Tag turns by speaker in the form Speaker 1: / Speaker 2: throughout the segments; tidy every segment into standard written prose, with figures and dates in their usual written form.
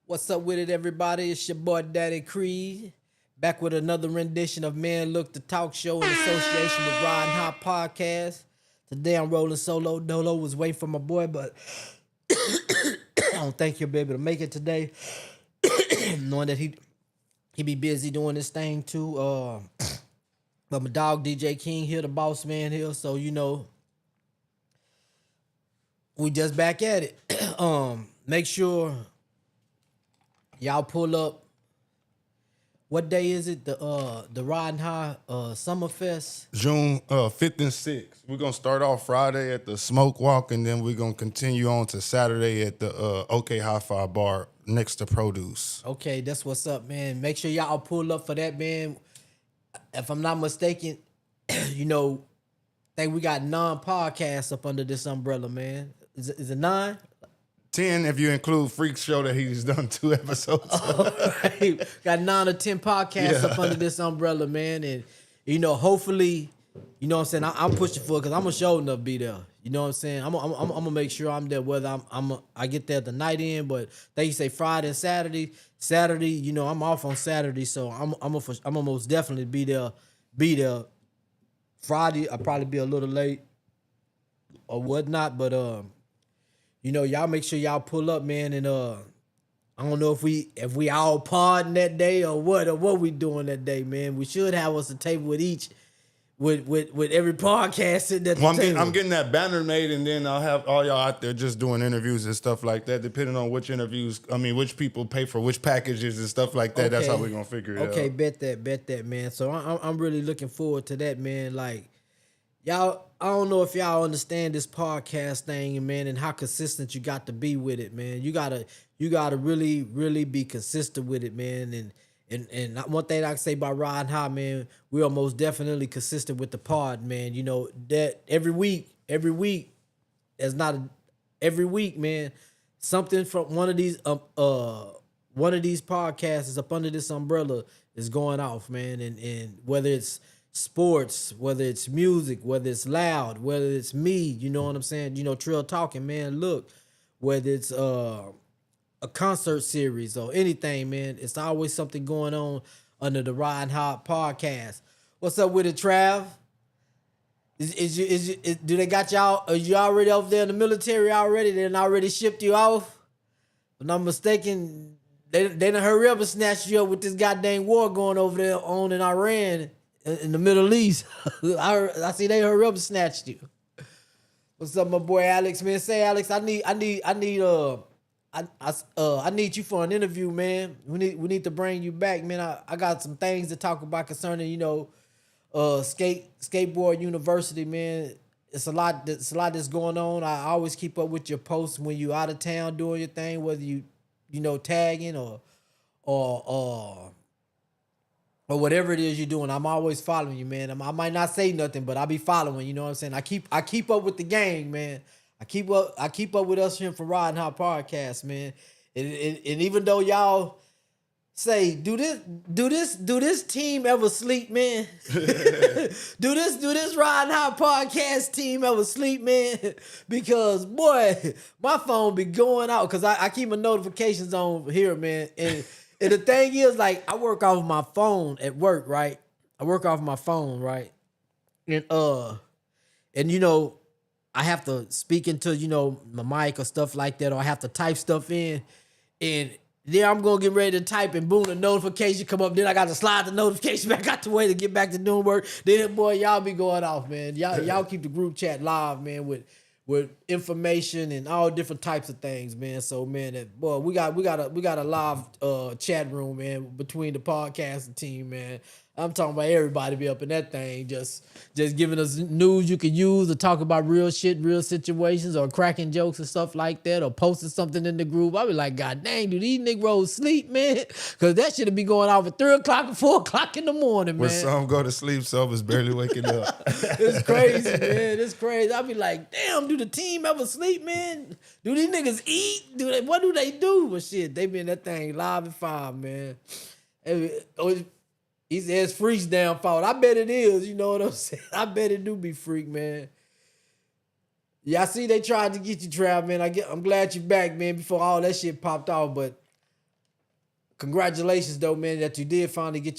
Speaker 1: What's up with it, everybody? It's your boy Daddy Creed, back with another rendition of Man Look the Talk Show in association with Ridin Hot Podcast. Today I'm rolling solo. Dolo was waiting for my boy, but I don't think he'll be able to make it today, knowing that he be busy doing this thing too. But my dog DJ King here, the boss man here, so we just back at it. Make sure y'all pull up. What day is it? The Ridin High Summerfest.
Speaker 2: June 5th and 6th. We're going to start off Friday at the Smoke Walk, and then we're going to continue on to Saturday at the OK Hi-Fi Bar next to Produce.
Speaker 1: Okay, that's what's up, man. Make sure y'all pull up for that, man. If I'm not mistaken, think we got 9 podcasts up under this umbrella, man. Is it 9?
Speaker 2: 10 if you include Freak Show that he's done 2 episodes of.
Speaker 1: Right. Got 9 or 10 podcasts up under this umbrella, man. And, hopefully, you know what I'm saying, I'm pushing for it because I'm going to show enough be there. You know what I'm saying? I'm going to make sure I'm there, whether I get there the night in, but they say Friday and Saturday. Saturday, I'm off on Saturday, so I'm gonna most definitely be there. Friday, I'll probably be a little late or whatnot, but y'all make sure y'all pull up, man, and I don't know if we all pardon that day or what we doing that day, man. We should have us a table with each with every podcast sitting at the table.
Speaker 2: I'm getting that banner made, and then I'll have all y'all out there just doing interviews and stuff like that, depending on which which people pay for which packages and stuff like that. Okay. That's how we're gonna figure it out.
Speaker 1: Okay, bet that, man. So I'm really looking forward to that, man. Like, y'all, I don't know if y'all understand this podcast thing, man, and how consistent you got to be with it, man. You gotta really, really be consistent with it, man. And one thing I can say about Ridin High, man, we are most definitely consistent with the pod, man. That every week, man, something from one of these podcasts is up under this umbrella is going off, man. And whether it's sports, whether it's music, whether it's loud, whether it's me, you know what I'm saying? Trill talking, man. Look, whether it's a concert series or anything, man, it's always something going on under the Ridin Hot Podcast. What's up with it, Trav? Do they got y'all? Are you already over there in the military already? They done already shipped you off? If I'm not mistaken, they done hurry up and snatch you up with this goddamn war going over there on in Iran in the Middle East. I see they hurry up and snatched you. What's up, my boy Alex, man? Say, Alex, I need you for an interview, man. We need to bring you back, man. I got some things to talk about concerning, skateboard university, man. It's a lot that's going on. I always keep up with your posts when you out of town doing your thing, whether you tagging or whatever it is you're doing. I'm always following you, man. I might not say nothing, but I'll be following. You know what I'm saying? I keep up with the gang, man. I keep up with us here for Ridin Hot Podcast, man. And even though y'all say, do this team ever sleep, man? do this Ridin Hot Podcast team ever sleep, man? Because boy, my phone be going out because I keep my notifications on here, man. And the thing is, like, I work off my phone at work, right? And I have to speak into, my mic or stuff like that, or I have to type stuff in. And then I'm going to get ready to type, and boom, the notification come up. Then I got to slide the notification back out the way to get back to doing work. Then, boy, y'all be going off, man. Y'all keep the group chat live, man, with information and all different types of things, man. So, man, we got a live chat room, man, between the podcasting team, man. I'm talking about everybody be up in that thing, just giving us news you can use to talk about real shit, real situations, or cracking jokes and stuff like that, or posting something in the group. I be like, God dang, do these niggas sleep, man? Because that shit be going off at 3 o'clock and 4 o'clock in the morning, man.
Speaker 2: When some go to sleep, some is barely waking up.
Speaker 1: It's crazy, man. It's crazy. I be like, damn, do the team ever sleep, man? Do these niggas eat? What do they do? But shit, they be in that thing live at 5, man. He says Freak's damn fault. I bet it is, you know what I'm saying? I bet it do be Freak, man. Yeah, I see they tried to get you, Trav, man. I'm glad you're back, man, before all that shit popped off. But congratulations though, man, that you did finally get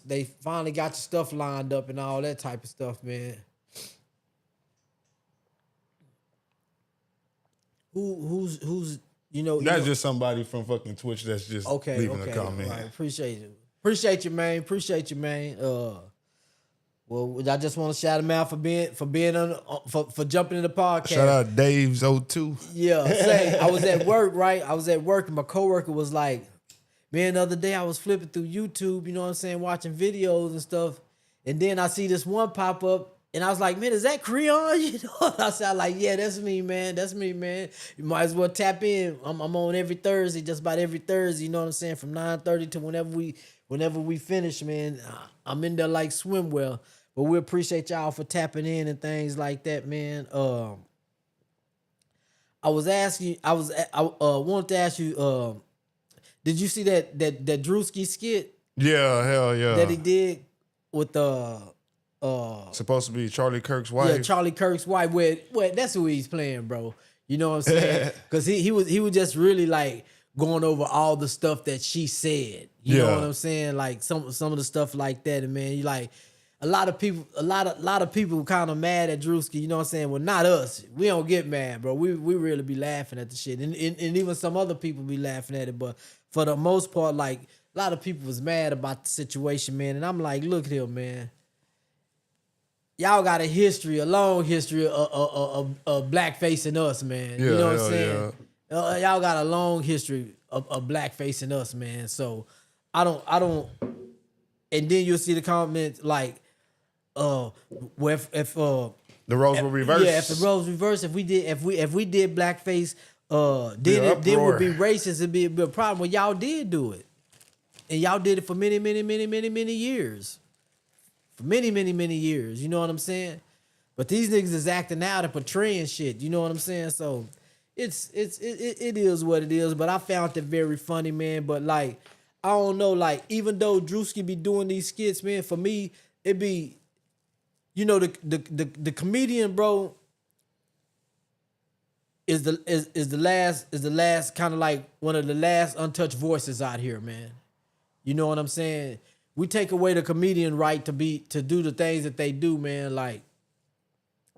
Speaker 1: they finally got your stuff lined up and all that type of stuff, man. Who's
Speaker 2: That's just somebody from fucking Twitch that's just leaving a comment.
Speaker 1: Right. Appreciate you, man. Well, I just want to shout him out for being on for jumping in the podcast.
Speaker 2: Shout out Dave's 02.
Speaker 1: Yeah, I was at work, right? I was at work and my coworker was like, man, the other day I was flipping through YouTube, you know what I'm saying, watching videos and stuff. And then I see this one pop up and I was like, man, is that Creon? You know, I said, like, yeah, that's me, man. You might as well tap in. I'm on every Thursday, just about every Thursday, you know what I'm saying, from 9:30 to whenever we finish, man. I'm in there like swimwear. But we appreciate y'all for tapping in and things like that, man. I wanted to ask you, did you see that Drewski skit?
Speaker 2: Yeah, hell yeah.
Speaker 1: That he did with
Speaker 2: supposed to be Charlie Kirk's wife.
Speaker 1: Yeah, Charlie Kirk's wife. Where that's who he's playing, bro. You know what I'm saying? Because he was just really like going over all the stuff that she said. You know what I'm saying? Like some of the stuff like that, and man, you like. A lot of people kind of mad at Drewski, you know what I'm saying? Well, not us. We don't get mad, bro. We really be laughing at the shit. And even some other people be laughing at it. But for the most part, like, a lot of people was mad about the situation, man. And I'm like, look at him, man. Y'all got a long history of blackface in us, man. You know what I'm saying? Yeah. Y'all got a long history of blackface in us, man. So I don't. And then you'll see the comments like, if
Speaker 2: the roles were reversed.
Speaker 1: Yeah, if the roles reversed, if we did blackface, then it would be racist. It'd be a problem. Well, y'all did do it, and y'all did it for many years. For many years. You know what I'm saying? But these niggas is acting out and portraying shit. You know what I'm saying? So it is what it is. But I found it very funny, man. But like, I don't know. Like, even though Drewski be doing these skits, man, for me it be. You know, the comedian, bro, is the last kind of like one of the last untouched voices out here, man. You know what I'm saying? We take away the comedian right to do the things that they do, man. Like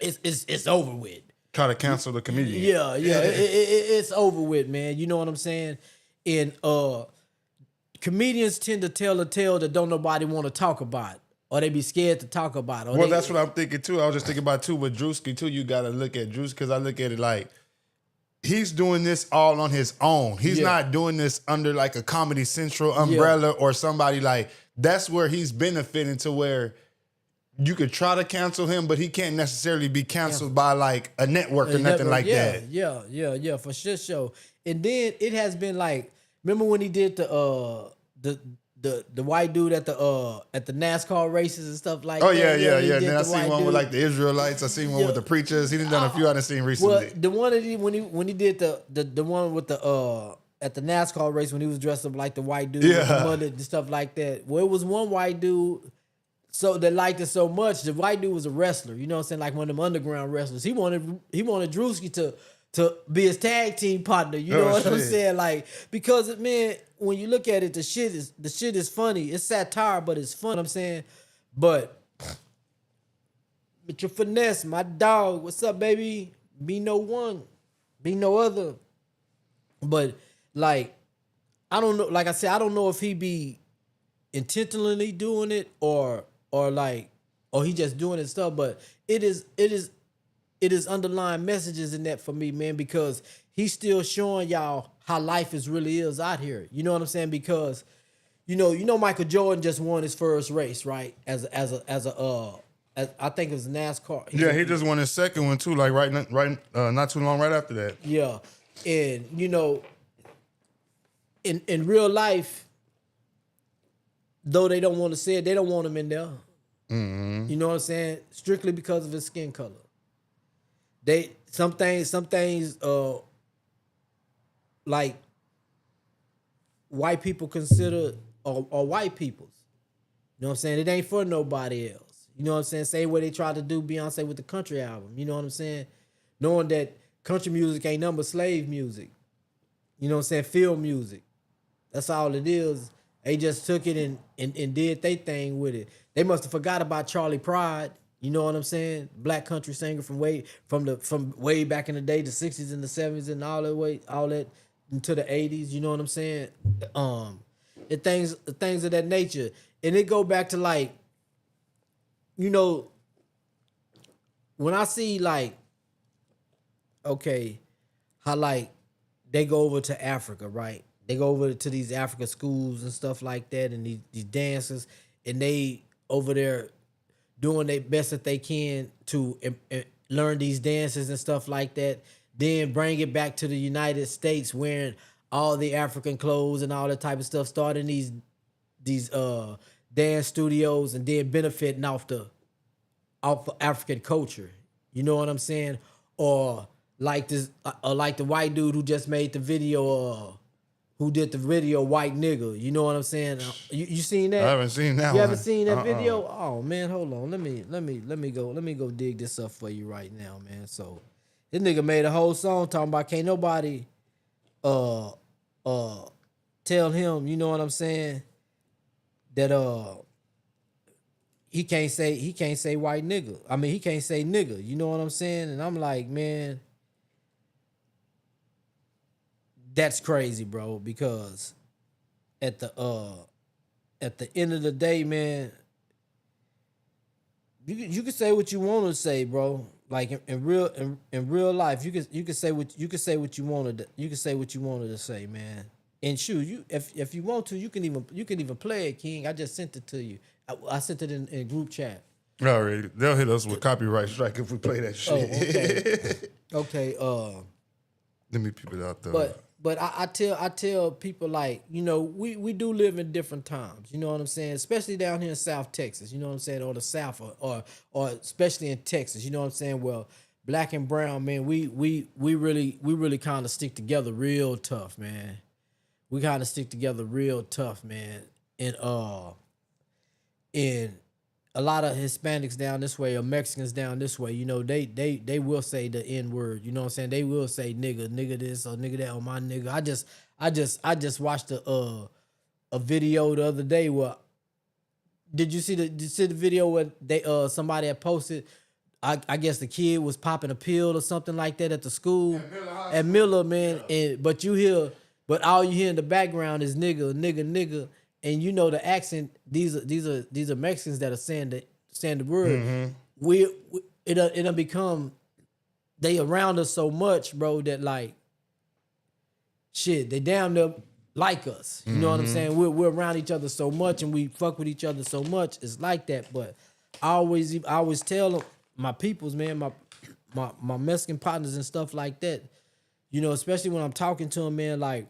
Speaker 1: it's over with.
Speaker 2: Try to cancel the comedian.
Speaker 1: Yeah, it's over with, man. You know what I'm saying? And comedians tend to tell a tale that don't nobody want to talk about. Or they be scared to talk about it.
Speaker 2: Well, that's what I'm thinking too. I was just thinking about too with Drewski too. You got to look at Drewski because I look at it like he's doing this all on his own. He's not doing this under like a Comedy Central umbrella or somebody like that's where he's benefiting to where you could try to cancel him, but he can't necessarily be canceled by like a network or nothing like that.
Speaker 1: Yeah, for sure. And then it has been like, remember when he did the white dude at the NASCAR races and stuff like that.
Speaker 2: Oh yeah. Then I seen one with like the Israelites. I seen one with the preachers. He done a few I done seen recently.
Speaker 1: Well, the one that when he did the one with the at the NASCAR race when he was dressed up like the white dude with the mullet and stuff like that. Well, it was one white dude that liked it so much. The white dude was a wrestler. You know what I'm saying? Like one of them underground wrestlers. He wanted Drewski to be his tag team partner. You know what I'm saying? Like, because man, when you look at it, the shit is funny. It's satire, but it's fun. I'm saying, but your finesse, my dog. What's up, baby? Be no one, be no other. But like, I don't know. Like I said, I don't know if he be intentionally doing it or he just doing it stuff. But it is underlying messages in that for me, man, because he's still showing y'all how life really is out here. You know what I'm saying? Because you know Michael Jordan just won his first race, right? As I think it was NASCAR.
Speaker 2: He just won his second one too, like right not too long right after that.
Speaker 1: Yeah. And you know, in real life, though they don't want to say it, they don't want him in there. Mm-hmm. You know what I'm saying? Strictly because of his skin color. Some things like white people consider or white people's. You know what I'm saying? It ain't for nobody else. You know what I'm saying? Same way they tried to do Beyonce with the country album. You know what I'm saying? Knowing that country music ain't nothing but slave music. You know what I'm saying? Field music. That's all it is. They just took it and did their thing with it. They must have forgot about Charlie Pride. You know what I'm saying? Black country singer from way back in the day, the 60s and the 70s and all that into the 80s. You know what I'm saying? The things of that nature, and it go back to like, you know, when I see like, okay, how like they go over to Africa, right? They go over to these Africa schools and stuff like that, and these dancers, and they over there doing their best that they can to learn these dances and stuff like that. Then bring it back to the United States, wearing all the African clothes and all that type of stuff, starting these dance studios, and then benefiting off of African culture. You know what I'm saying? Or like this, or like the white dude who just made the video, who did the video, white nigga. You know what I'm saying? You seen that?
Speaker 2: I haven't seen that.
Speaker 1: You haven't seen that video? Oh man, hold on. Let me go dig this up for you right now, man. So this nigga made a whole song talking about can't nobody tell him, you know what I'm saying, that he can't say white nigga. I mean, he can't say nigga. You know what I'm saying? And I'm like, man, that's crazy, bro. Because at the end of the day, man, you can say what you want to say, bro. Like in real life, you can say what you wanted. You can say what you wanted to say, man. And shoot, if you want to, you can even play it, King. I just sent it to you. I sent it in group chat.
Speaker 2: Alright, they'll hit us with copyright strike if we play that shit.
Speaker 1: Oh, okay.
Speaker 2: Let me peep it out there.
Speaker 1: But I tell people, like, you know, we do live in different times. You know what I'm saying? Especially down here in South Texas. You know what I'm saying? Or the South, or especially in Texas. You know what I'm saying? Well, black and brown, man, we really kind of stick together real tough, man. We kind of stick together real tough, man. And a lot of Hispanics down this way or Mexicans down this way, you know, they will say the N word. You know what I'm saying? They will say nigga this or nigga that or my nigga. I just watched a video the other day where did you see the video where they somebody had posted? I guess the kid was popping a pill or something like that at the school at Miller, man. But all you hear in the background is nigga. And you know the accent. These are Mexicans that are saying the word. Mm-hmm. It'll become they around us so much, bro, that like shit. They damn near like us. You know what I'm saying? We're around each other so much and we fuck with each other so much. It's like that. But I always tell them, my peoples, man, my Mexican partners and stuff like that. You know, especially when I'm talking to them, man, like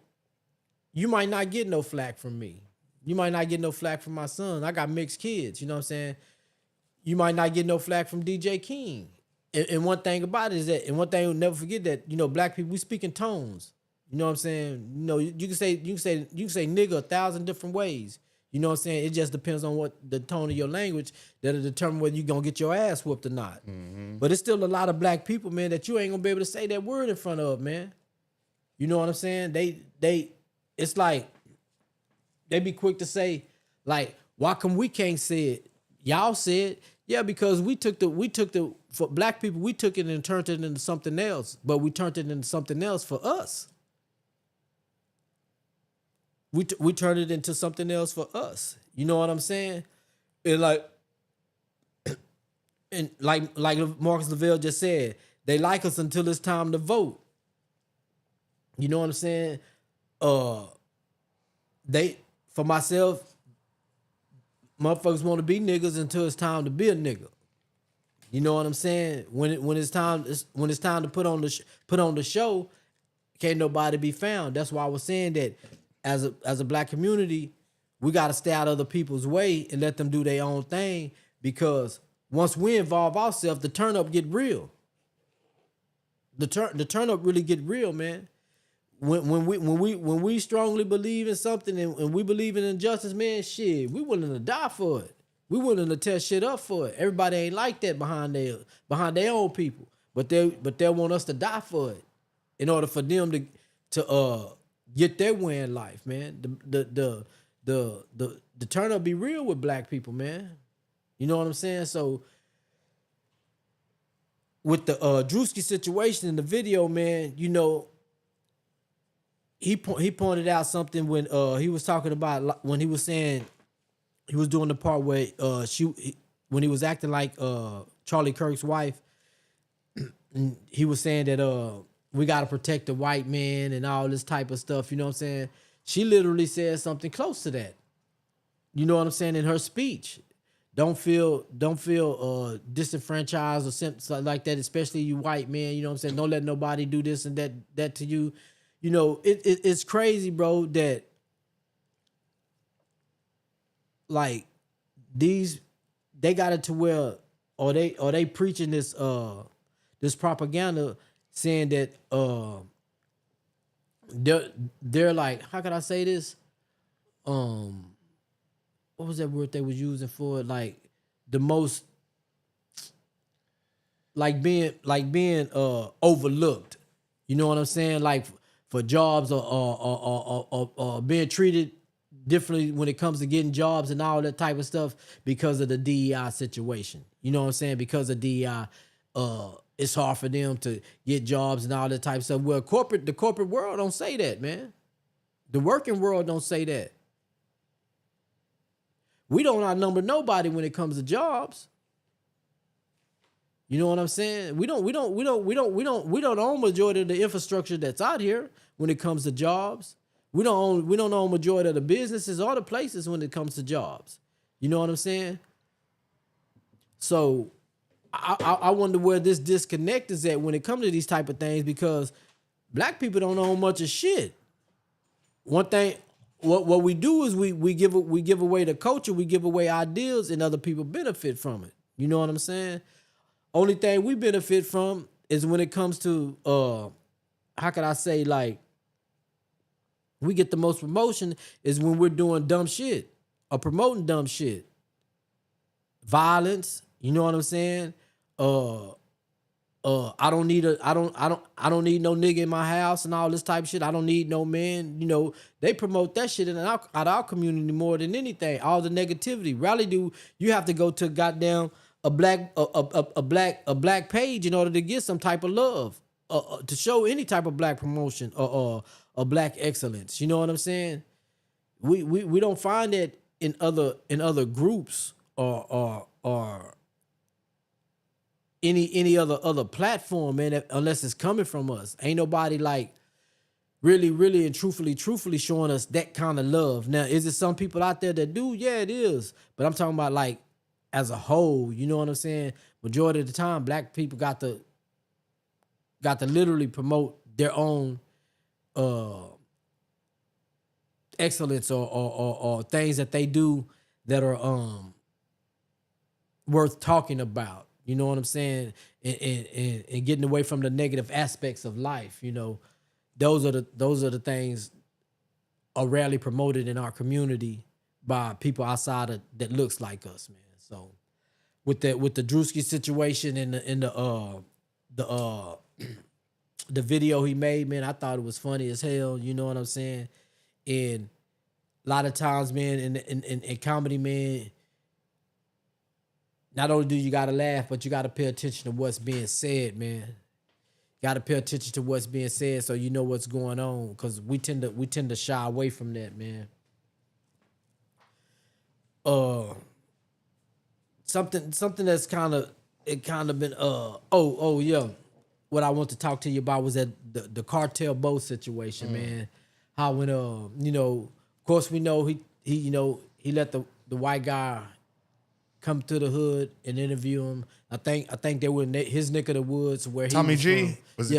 Speaker 1: you might not get no flack from me. You might not get no flack from my son. I got mixed kids, you know what I'm saying? You might not get no flack from DJ King. And one thing about it is that, and one thing you'll never forget that, you know, black people, we speak in tones. You know what I'm saying? You know, you can say nigga 1,000 different ways. You know what I'm saying? It just depends on what the tone of your language that'll determine whether you're gonna get your ass whooped or not. Mm-hmm. But it's still a lot of black people, man, that you ain't gonna be able to say that word in front of, man. You know what I'm saying? It's like they be quick to say, like, why come we can't say it? Y'all said, yeah, because we took for black people, we took it and turned it into something else, but we turned it into something else for us. We turned it into something else for us. You know what I'm saying? And like Marcus Lavelle just said, they like us until it's time to vote. You know what I'm saying? For myself, motherfuckers want to be niggas until it's time to be a nigga. You know what I'm saying? When it's time to put on the show, can't nobody be found. That's why I was saying that as a black community, we got to stay out of other people's way and let them do their own thing, because once we involve ourselves, the turn up get real. The turn up really get real, man. When we strongly believe in something and we believe in injustice, man, shit, we willing to die for it. We willing to tear shit up for it. Everybody ain't like that behind their own people, but they want us to die for it in order for them to get their way in life, man. The turn up be real with black people, man. You know what I'm saying? So with the Drewski situation in the video, man, you know, he pointed out something when he was talking about when he was saying he was doing the part where when he was acting like Charlie Kirk's wife, he was saying that we got to protect the white man and all this type of stuff. You know what I'm saying? She literally said something close to that. You know what I'm saying in her speech. Don't feel disenfranchised or something like that, especially you white man. You know what I'm saying? Don't let nobody do this and that to you. You know, it's crazy, bro, that like they got it to where or they preaching this this propaganda saying that they're like, how can I say this? What was that word they was using for it? Like the most being overlooked. You know what I'm saying? Like for jobs or being treated differently when it comes to getting jobs and all that type of stuff because of the DEI situation. You know what I'm saying? Because of DEI, it's hard for them to get jobs and all that type of stuff. Well, the corporate world don't say that, man. The working world don't say that. We don't outnumber nobody when it comes to jobs. You know what I'm saying? We don't own majority of the infrastructure that's out here when it comes to jobs. We don't own majority of the businesses or the places when it comes to jobs. You know what I'm saying? So I wonder where this disconnect is at when it comes to these type of things, because black people don't own much of shit. One thing, what we do is we give away the culture, we give away ideals, and other people benefit from it. You know what I'm saying? Only thing we benefit from is when it comes to how can I say, like, we get the most promotion is when we're doing dumb shit or promoting dumb shit. Violence, you know what I'm saying? I don't need no nigga in my house and all this type of shit. I don't need no man. You know, they promote that shit out our community more than anything. All the negativity. Rarely do you have to go to goddamn a black page in order to get some type of love, to show any type of black promotion or black excellence. You know what I'm saying? We don't find that in other groups or any other platform, man, unless it's coming from us. Ain't nobody like really and truthfully showing us that kind of love. Now, is it some people out there that do? Yeah, it is. But I'm talking about like as a whole, you know what I'm saying? Majority of the time, black people got to literally promote their own excellence or things that they do that are worth talking about. You know what I'm saying? And getting away from the negative aspects of life. You know, those are the things are rarely promoted in our community by people outside of that looks like us, man. So with the Drewski situation and the video he made, man, I thought it was funny as hell. You know what I'm saying? And a lot of times, man, in comedy, man, not only do you gotta laugh, but you gotta pay attention to what's being said, man. You gotta pay attention to what's being said so you know what's going on, because we tend to shy away from that, man. Something that's kind of been yeah. What I want to talk to you about was that the cartel Bo situation, man. How when you know, of course we know he let the white guy come to the hood and interview him. I think they were in his neck of the woods where
Speaker 2: Tommy G.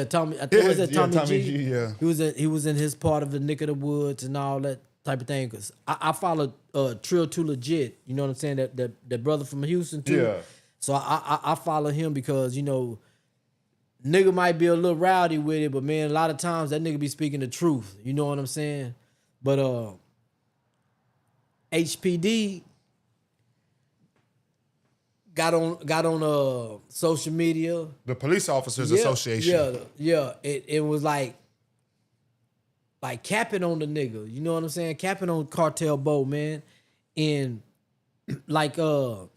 Speaker 1: Tommy. I think was that Tommy G.
Speaker 2: Yeah,
Speaker 1: he was in his part of the neck of the woods and all that type of thing. Cause I followed Trill Too Legit. You know what I'm saying? That brother from Houston too.
Speaker 2: Yeah.
Speaker 1: So I follow him because, you know, nigga might be a little rowdy with it, but man, a lot of times that nigga be speaking the truth. You know what I'm saying? But HPD got on social media.
Speaker 2: The Police Officers Association. Yeah. It was like,
Speaker 1: It was like like capping on the nigga. You know what I'm saying? Capping on Cartel Bo, man. And like Trill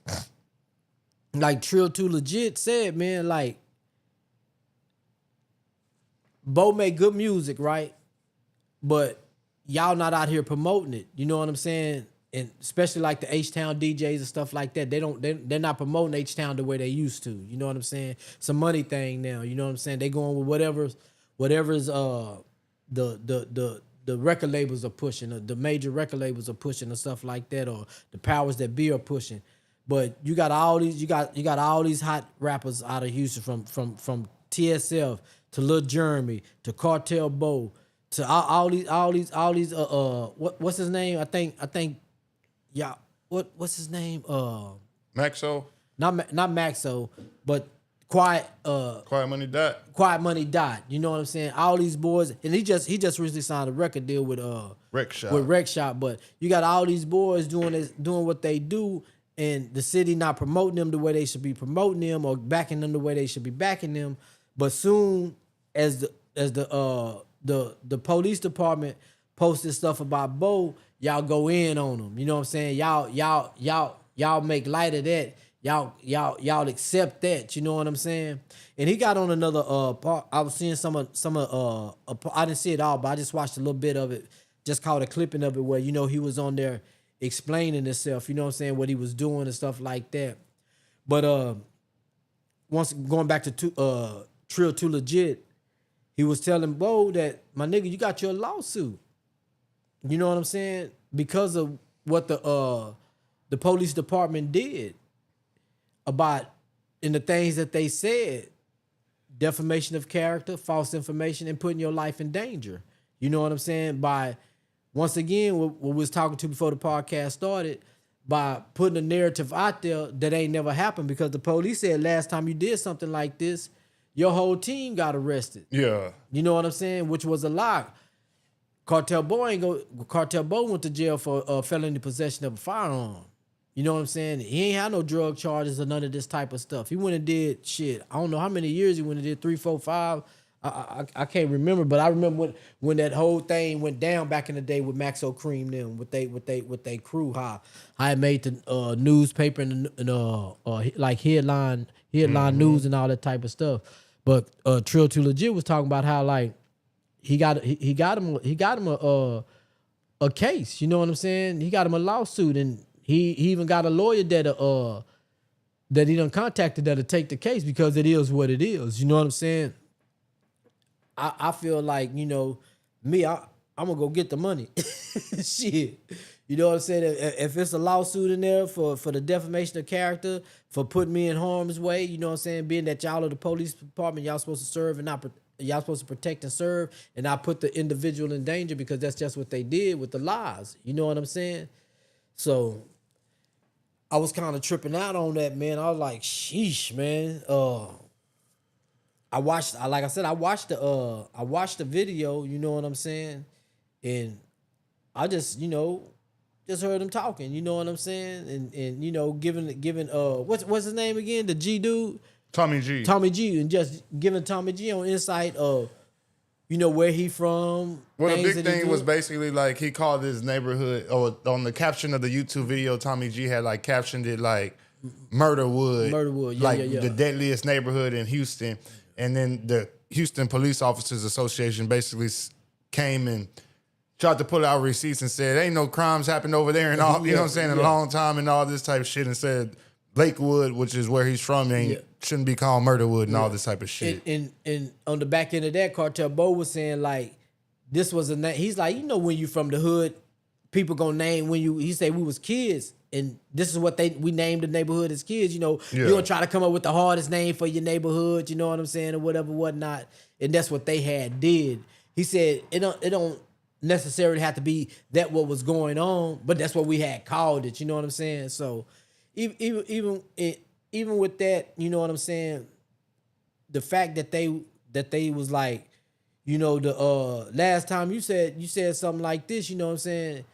Speaker 1: Too Legit said, man, like Bo make good music, right? But y'all not out here promoting it. You know what I'm saying? And especially like the H-Town DJs and stuff like that. They're not promoting H-Town the way they used to. You know what I'm saying? It's a money thing now. You know what I'm saying? They going with whatever's the record labels are pushing, or the major record labels are pushing and stuff like that, or the powers that be are pushing. But you got all these hot rappers out of Houston from TSF to Lil Jeremy to Cartel Bo to all these what's his name? I think yeah, what's his name?
Speaker 2: Maxo?
Speaker 1: Not Maxo, but Quiet
Speaker 2: Money Dot.
Speaker 1: Quiet Money Dot. You know what I'm saying? All these boys, and he just recently signed a record deal with
Speaker 2: Rec Shop.
Speaker 1: With Rec Shop. But you got all these boys doing what they do, and the city not promoting them the way they should be promoting them, or backing them the way they should be backing them. But soon as the police department posted stuff about Bo, y'all go in on them. You know what I'm saying? Y'all make light of that. Y'all accept that. You know what I'm saying? And he got on another part. I was seeing some of I didn't see it all, but I just watched a little bit of it. Just caught a clipping of it where, you know, he was on there explaining himself, you know what I'm saying, what he was doing and stuff like that. But once going back to Trill Too Legit, he was telling Bo that, my nigga, you got your lawsuit. You know what I'm saying? Because of what the police department did about, in the things that they said, defamation of character, false information, and putting your life in danger. You know what I'm saying? By, once again, what we was talking to before the podcast started, by putting a narrative out there that ain't never happened, because the police said last time you did something like this, your whole team got arrested.
Speaker 2: Yeah.
Speaker 1: You know what I'm saying? Which was a lie. Cartel Bo went to jail for felony possession of a firearm. You know what I'm saying? He ain't had no drug charges or none of this type of stuff. He went and did shit. I don't know how many years he went and did, 3, 4, 5. I can't remember, but I remember when that whole thing went down back in the day with Maxo Cream them, with they crew, how it made the newspaper and like headline news and all that type of stuff. But Trill Too Legit was talking about how, like, he got him a case. You know what I'm saying? He got him a lawsuit, and he even got a lawyer that he done contacted that'll take the case, because it is what it is. You know what I'm saying? I feel like, you know, me, I'm gonna go get the money. Shit. You know what I'm saying? If it's a lawsuit in there for the defamation of character, for putting me in harm's way, you know what I'm saying? Being that y'all are the police department, y'all supposed to serve and not, y'all supposed to protect and serve, and not put the individual in danger, because that's just what they did with the lies. You know what I'm saying? So I was kind of tripping out on that, man. I was like, sheesh, man. I watched the video, you know what I'm saying? And I just, you know, just heard him talking, you know what I'm saying? And you know, giving what's his name again? The G dude?
Speaker 2: Tommy G.
Speaker 1: Tommy G, and just giving Tommy G on insight of, you know, where he from.
Speaker 2: Well, the big thing was basically like he called his neighborhood, or on the caption of the YouTube video, Tommy G had like captioned it like Murderwood,
Speaker 1: yeah,
Speaker 2: like
Speaker 1: yeah.
Speaker 2: the deadliest neighborhood in Houston. And then the Houston Police Officers Association basically came and tried to pull out receipts and said, ain't no crimes happened over there and all, you know what I'm saying, in a long time and all this type of shit, and said Lakewood, which is where he's from, shouldn't be called Murderwood and all this type of shit.
Speaker 1: And on the back end of that, Cartel Bo was saying, like, this was a name. He's like, you know, when you from the hood, people gonna name, he said we was kids, and this is what we named the neighborhood as kids. You know, you gonna try to come up with the hardest name for your neighborhood, you know what I'm saying, or whatever, whatnot. And that's what they had did. He said it don't necessarily have to be that what was going on, but that's what we had called it. You know what I'm saying? So even with that, you know what I'm saying, the fact that they was like, you know, the last time you said something like this, you know what I'm saying,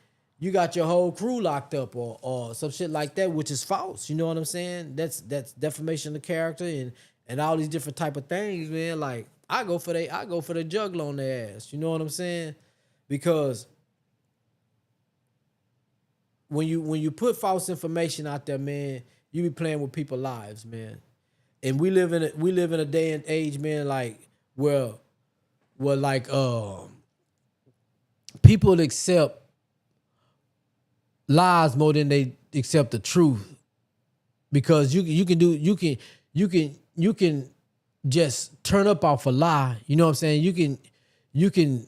Speaker 1: you got your whole crew locked up or some shit like that, which is false. You know what I'm saying? That's defamation of character and all these different type of things, man. Like, I go for the juggler on their ass. You know what I'm saying? because when you put false information out there, man, you be playing with people's lives, man. And we live in a day and age, man, like where like people accept lies more than they accept the truth, because you can just turn up off a lie. You know what I'm saying? You can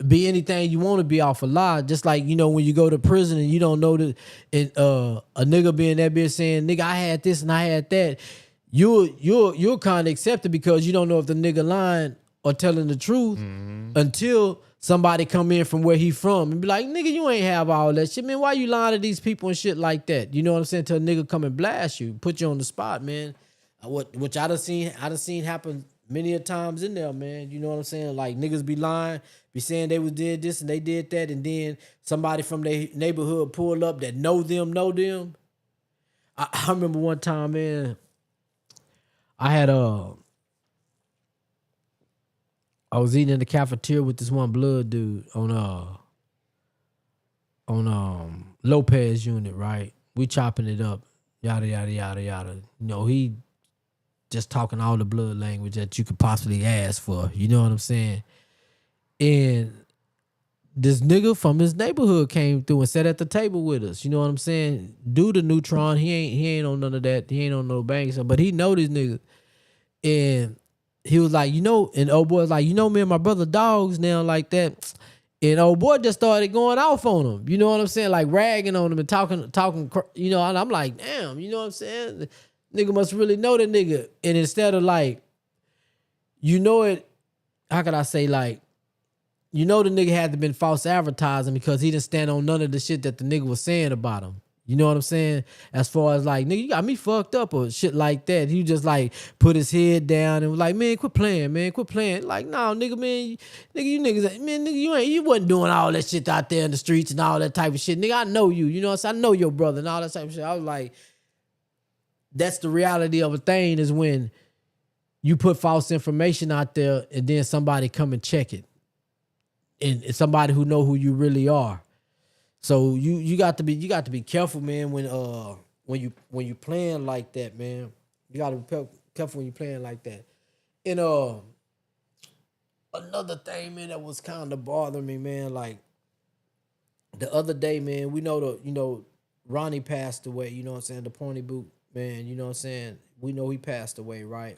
Speaker 1: be anything you want to be off a lie. Just like, you know, when you go to prison and you don't know that, and a nigga being that bitch saying, nigga, I had this and I had that, you'll kind of accept it because you don't know if the nigga lying or telling the truth until somebody come in from where he from and be like, nigga, you ain't have all that shit, man. Why you lying to these people and shit like that? You know what I'm saying? Till a nigga come and blast you, put you on the spot, man. Which I done seen happen many a times in there, man. You know what I'm saying? Like, niggas be lying, be saying they did this and they did that, and then somebody from their neighborhood pull up that know them. I remember one time, man, I was eating in the cafeteria with this one blood dude on Lopez unit, right? We chopping it up, yada yada yada yada. You know, he just talking all the blood language that you could possibly ask for. You know what I'm saying? And this nigga from his neighborhood came through and sat at the table with us. You know what I'm saying? Dude, the neutron, he ain't on none of that. He ain't on no banks, but he know this nigga. And he was like, you know, and old boy was like, you know, me and my brother dogs now like that. And old boy just started going off on him. You know what I'm saying? Like ragging on him and talking, you know, and I'm like, damn, you know what I'm saying? Nigga must really know the nigga. And instead of like, you know it, how could I say, like, you know the nigga had to been false advertising because he didn't stand on none of the shit that the nigga was saying about him. You know what I'm saying? As far as like, nigga, you got me fucked up or shit like that. He just like put his head down and was like, man, quit playing, man. Quit playing. Like, no, nigga, man, nigga, you niggas, man, nigga, you wasn't doing all that shit out there in the streets and all that type of shit. Nigga, I know you. You know what I'm saying? I know your brother and all that type of shit. I was like, that's the reality of a thing, is when you put false information out there and then somebody come and check it. And it's somebody who know who you really are. So you got to be careful, man, when you playing like that, man. You got to be careful when you playing like that. And another thing, man, that was kind of bothering me, man, like the other day, man, we know Ronnie passed away, you know what I'm saying, the pointy boot, man, you know what I'm saying? We know he passed away, right?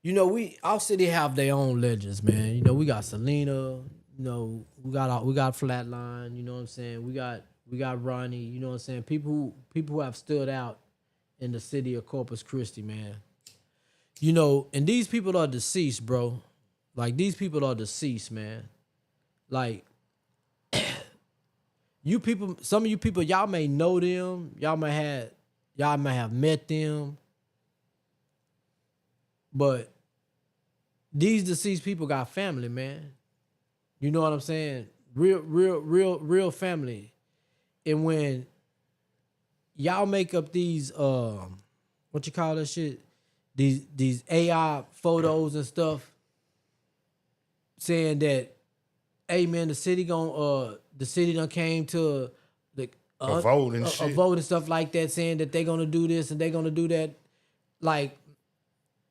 Speaker 1: You know, our city have their own legends, man. You know, we got Selena. You know, we got Flatline. You know what I'm saying? We got Ronnie. You know what I'm saying? People who have stood out in the city of Corpus Christi, man. You know, and these people are deceased, bro. Like, these people are deceased, man. Like, you people, some of you people, y'all may know them. Y'all may have met them. But these deceased people got family, man. You know what I'm saying? Real family. And when y'all make up these what you call that shit? These AI photos and stuff, saying that, hey man, the city done came to
Speaker 2: a vote and shit.
Speaker 1: A vote and stuff like that, saying that they're gonna do this and they're gonna do that. Like,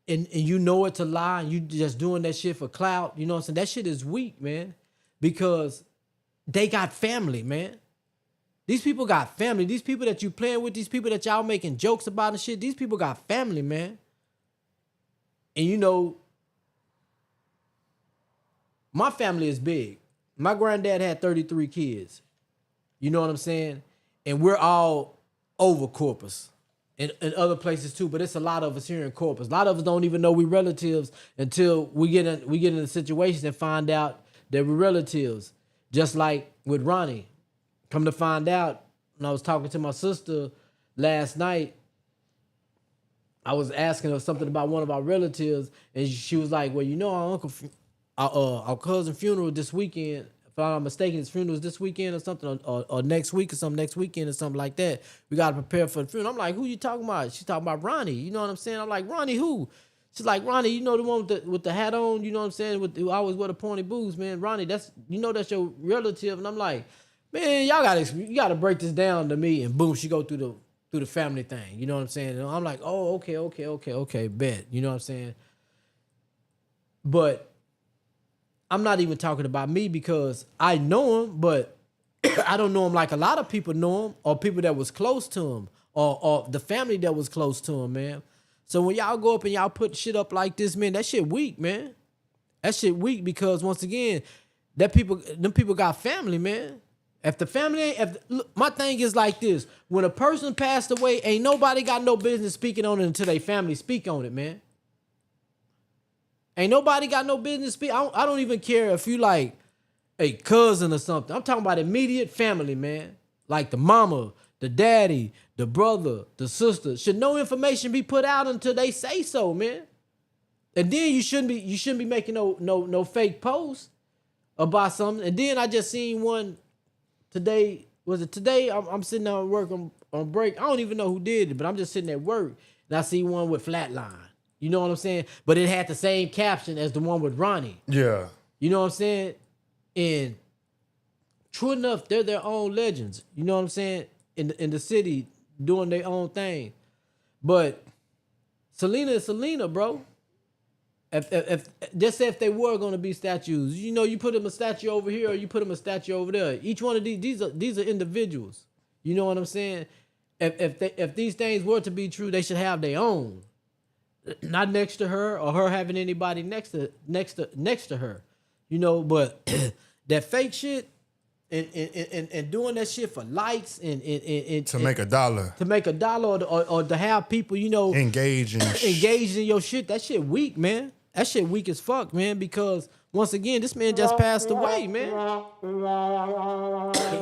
Speaker 1: and you know it's a lie, and you just doing that shit for clout. You know what I'm saying? That shit is weak, man. Because they got family, man. These people got family. These people that you playing with, these people that y'all making jokes about and shit, these people got family, man. And you know, my family is big. My granddad had 33 kids. You know what I'm saying? And we're all over Corpus and other places too, but it's a lot of us here in Corpus. A lot of us don't even know we relatives until we get in a situation and find out that we're relatives. Just like with Ronnie. Come to find out, when I was talking to my sister last night, I was asking her something about one of our relatives, and she was like, well, you know, our cousin funeral this weekend. If I'm not mistaken, his funeral is this weekend or something, or next week or something, next weekend or something like that. We got to prepare for the funeral. I'm like, who you talking about? She's talking about Ronnie. You know what I'm saying? I'm like, Ronnie who? She's like, Ronnie, you know the one with the hat on, you know what I'm saying? Who always wear the pointy boots, man. Ronnie, that's your relative. And I'm like, man, you gotta break this down to me. And boom, she go through the family thing. You know what I'm saying? And I'm like, oh, okay, bet. You know what I'm saying? But I'm not even talking about me because I know him, but I don't know him like a lot of people know him, or people that was close to him, or the family that was close to him, man. So when y'all go up and y'all put shit up like this, man, that shit weak, man. That shit weak because once again, them people got family, man. If the family ain't, look, my thing is like this: when a person passed away, ain't nobody got no business speaking on it until they family speak on it, man. Ain't nobody got no business speak. I don't even care if you like a cousin or something. I'm talking about immediate family, man. Like the mama, the daddy, the brother, the sister. Should no information be put out until they say so, man? And then you shouldn't be making no fake posts about something. And then I just seen one today. Was it today? I'm sitting there at work on break. I don't even know who did it, but I'm just sitting at work and I see one with flatline. You know what I'm saying? But it had the same caption as the one with Ronnie.
Speaker 2: Yeah.
Speaker 1: You know what I'm saying? And true enough, they're their own legends. You know what I'm saying? In the city, doing their own thing. But Selena is Selena, bro. If just say if they were gonna be statues, you know, you put them a statue over here or you put them a statue over there. Each one of these are individuals. You know what I'm saying? If these things were to be true, they should have their own. Not next to her or her having anybody next to her. You know, but that fake shit and doing that shit for likes and
Speaker 2: to make a dollar.
Speaker 1: To make a dollar or to have people, you know, engaged in your shit, that shit weak, man. That shit weak as fuck, man, because once again, this man just passed away, man.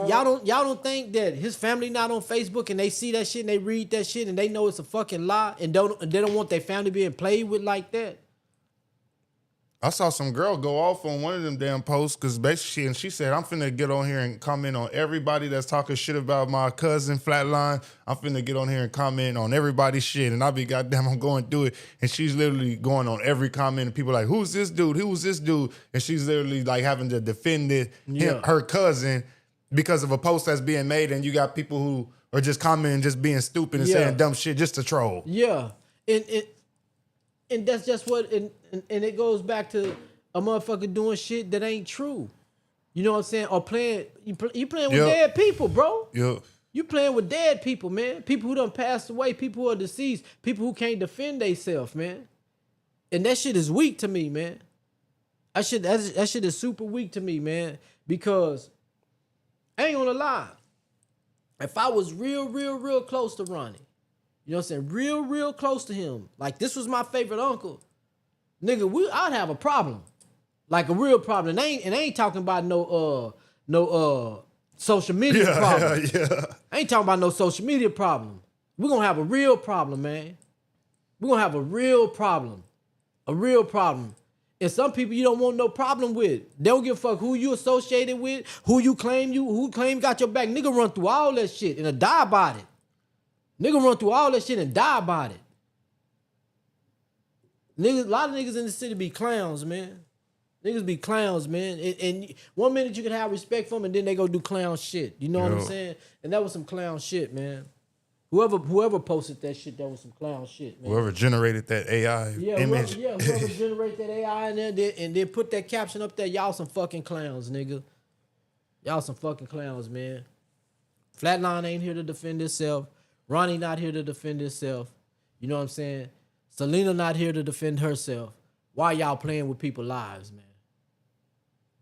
Speaker 1: Y'all don't think that his family not on Facebook and they see that shit and they read that shit and they know it's a fucking lie and they don't want their family being played with like that?
Speaker 2: I saw some girl go off on one of them damn posts because basically, and she said, I'm finna get on here and comment on everybody that's talking shit about my cousin Flatline. I'm finna get on here and comment on everybody's shit. And I'll be goddamn, I'm going through it. And she's literally going on every comment and people are like, who's this dude? Who's this dude? And she's literally like having to defend her cousin because of a post that's being made. And you got people who are just commenting, just being stupid and saying dumb shit just to troll.
Speaker 1: Yeah. And that's just what, and it goes back to a motherfucker doing shit that ain't true. You know what I'm saying? Or you playing with dead people, bro.
Speaker 2: Yeah.
Speaker 1: You playing with dead people, man. People who done passed away, people who are deceased, people who can't defend themselves, man. And that shit is weak to me, man. That shit is super weak to me, man. Because I ain't gonna lie. If I was real close to Ronnie, you know what I'm saying? Real close to him. Like, this was my favorite uncle. Nigga, I'd have a problem. Like, a real problem. And I ain't talking about no social media problem.
Speaker 2: Yeah.
Speaker 1: I ain't talking about no social media problem. We're going to have a real problem, man. We're going to have a real problem. A real problem. And some people you don't want no problem with. They don't give a fuck who you associated with, who claim got your back. Nigga run through all that shit and die about it. Nigga run through all that shit and die about it. Niggas, a lot of niggas in the city be clowns, man. Niggas be clowns, man. And 1 minute you can have respect for them and then they go do clown shit. You know what I'm saying? And that was some clown shit, man. Whoever posted that shit, that was some clown shit, man.
Speaker 2: Whoever generated that AI image.
Speaker 1: Whoever generated that AI in there and then put that caption up there, y'all some fucking clowns, nigga. Y'all some fucking clowns, man. Flatline ain't here to defend itself. Ronnie not here to defend himself. You know what I'm saying? Selena not here to defend herself. Why y'all playing with people's lives, man?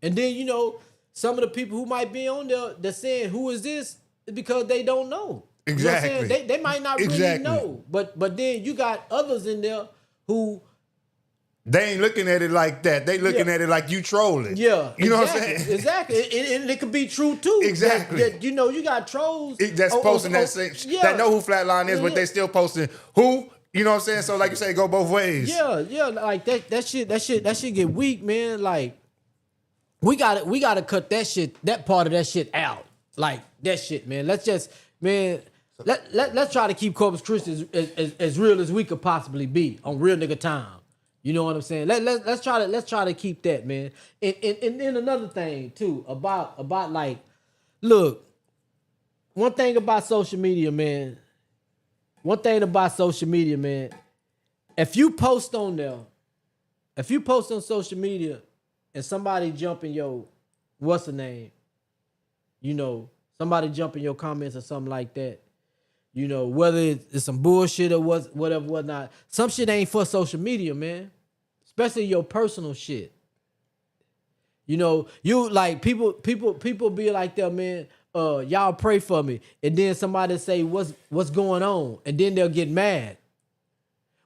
Speaker 1: And then, you know, some of the people who might be on there that's saying, who is this? Is because they don't know.
Speaker 2: Exactly.
Speaker 1: You know what I'm saying? They might not really know. But then you got others in there who...
Speaker 2: They ain't looking at it like that. They looking at it like you trolling.
Speaker 1: Yeah.
Speaker 2: You know what I'm saying?
Speaker 1: Exactly. And it could be true, too.
Speaker 2: Exactly.
Speaker 1: That, you know, you got trolls.
Speaker 2: That's posting that same... That know who Flatline is, but they still posting who... You know what I'm saying? So like you say, go both ways.
Speaker 1: Yeah. Like that shit get weak, man. Like we gotta cut that part of that shit out. Like that shit, man. Let's try to keep Corpus Christi as real as we could possibly be on real nigga time. You know what I'm saying? Let's try to keep that, man. And another thing too about like, look, one thing about social media, man. One thing about social media, man. If you post on there, if you post on social media, and somebody jump in your, what's the name? You know, somebody jump in your comments or something like that. You know, whether it's some bullshit or whatever, whatnot. Some shit ain't for social media, man. Especially your personal shit. You know, you like people be like that, man. Y'all pray for me, and then somebody say what's going on, and then they'll get mad.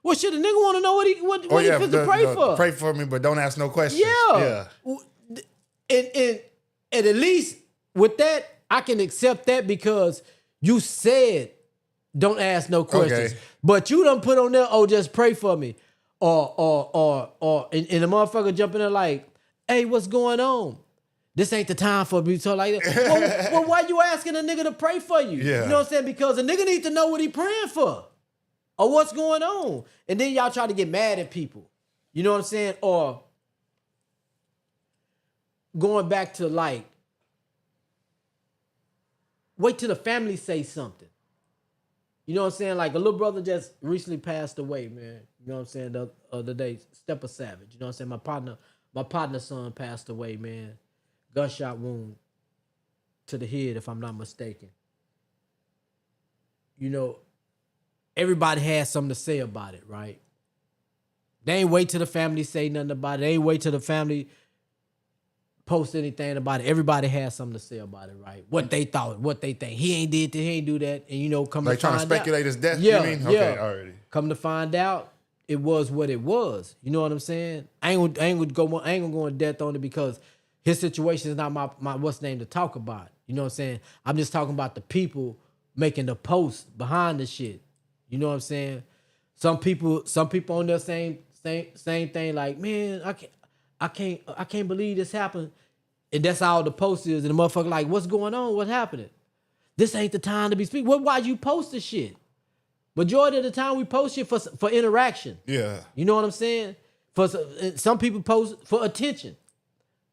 Speaker 1: Well, shit, a nigga want to know what he fit to pray for.
Speaker 2: Pray for me, but don't ask no questions.
Speaker 1: Yeah. And at least with that, I can accept that because you said don't ask no questions. Okay. But you done put on there, oh, just pray for me. Or and the motherfucker jump in there like, hey, what's going on? This ain't the time for me to talk like that. well, why you asking a nigga to pray for you?
Speaker 2: Yeah.
Speaker 1: You know what I'm saying? Because a nigga need to know what he praying for. Or what's going on. And then y'all try to get mad at people. You know what I'm saying? Or going back to like, wait till the family say something. You know what I'm saying? Like a little brother just recently passed away, man. You know what I'm saying? The other day, Stepper Savage. You know what I'm saying? My partner's son passed away, man. Gunshot wound to the head, if I'm not mistaken. You know, everybody has something to say about it, right? They ain't wait till the family say nothing about it. They ain't wait till the family post anything about it. Everybody has something to say about it, right? What they thought, what they think. He ain't did that, he ain't do that. And you know, come
Speaker 2: like
Speaker 1: to find out.
Speaker 2: Like trying to speculate his death,
Speaker 1: yeah,
Speaker 2: you mean? Okay, already.
Speaker 1: Come to find out, it was what it was. You know what I'm saying? I ain't gonna go in depth on it because his situation is not my what's name to talk about. You know what I'm saying? I'm just talking about the people making the post behind the shit. You know what I'm saying? Some people on their same thing, like, man, I can't believe this happened. And that's all the post is. And the motherfucker like, what's going on? What's happening? This ain't the time to be speaking. Why you post this shit? Majority of the time we post shit for interaction.
Speaker 2: Yeah.
Speaker 1: You know what I'm saying? For some people post for attention.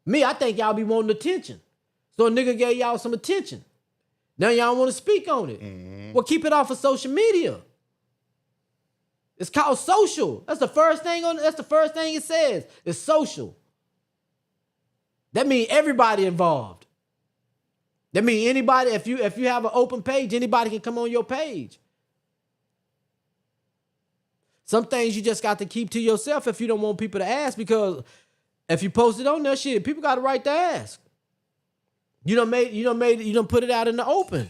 Speaker 1: Me, I think y'all be wanting attention. So a nigga gave y'all some attention. Now y'all want to speak on it. Mm-hmm. Well, keep it off of social media. It's called social. That's the first thing it says. It's social. That means everybody involved. That means anybody, if you have an open page, anybody can come on your page. Some things you just got to keep to yourself if you don't want people to ask, because if you post it on that shit, people got a right to ask. You done put it out in the open.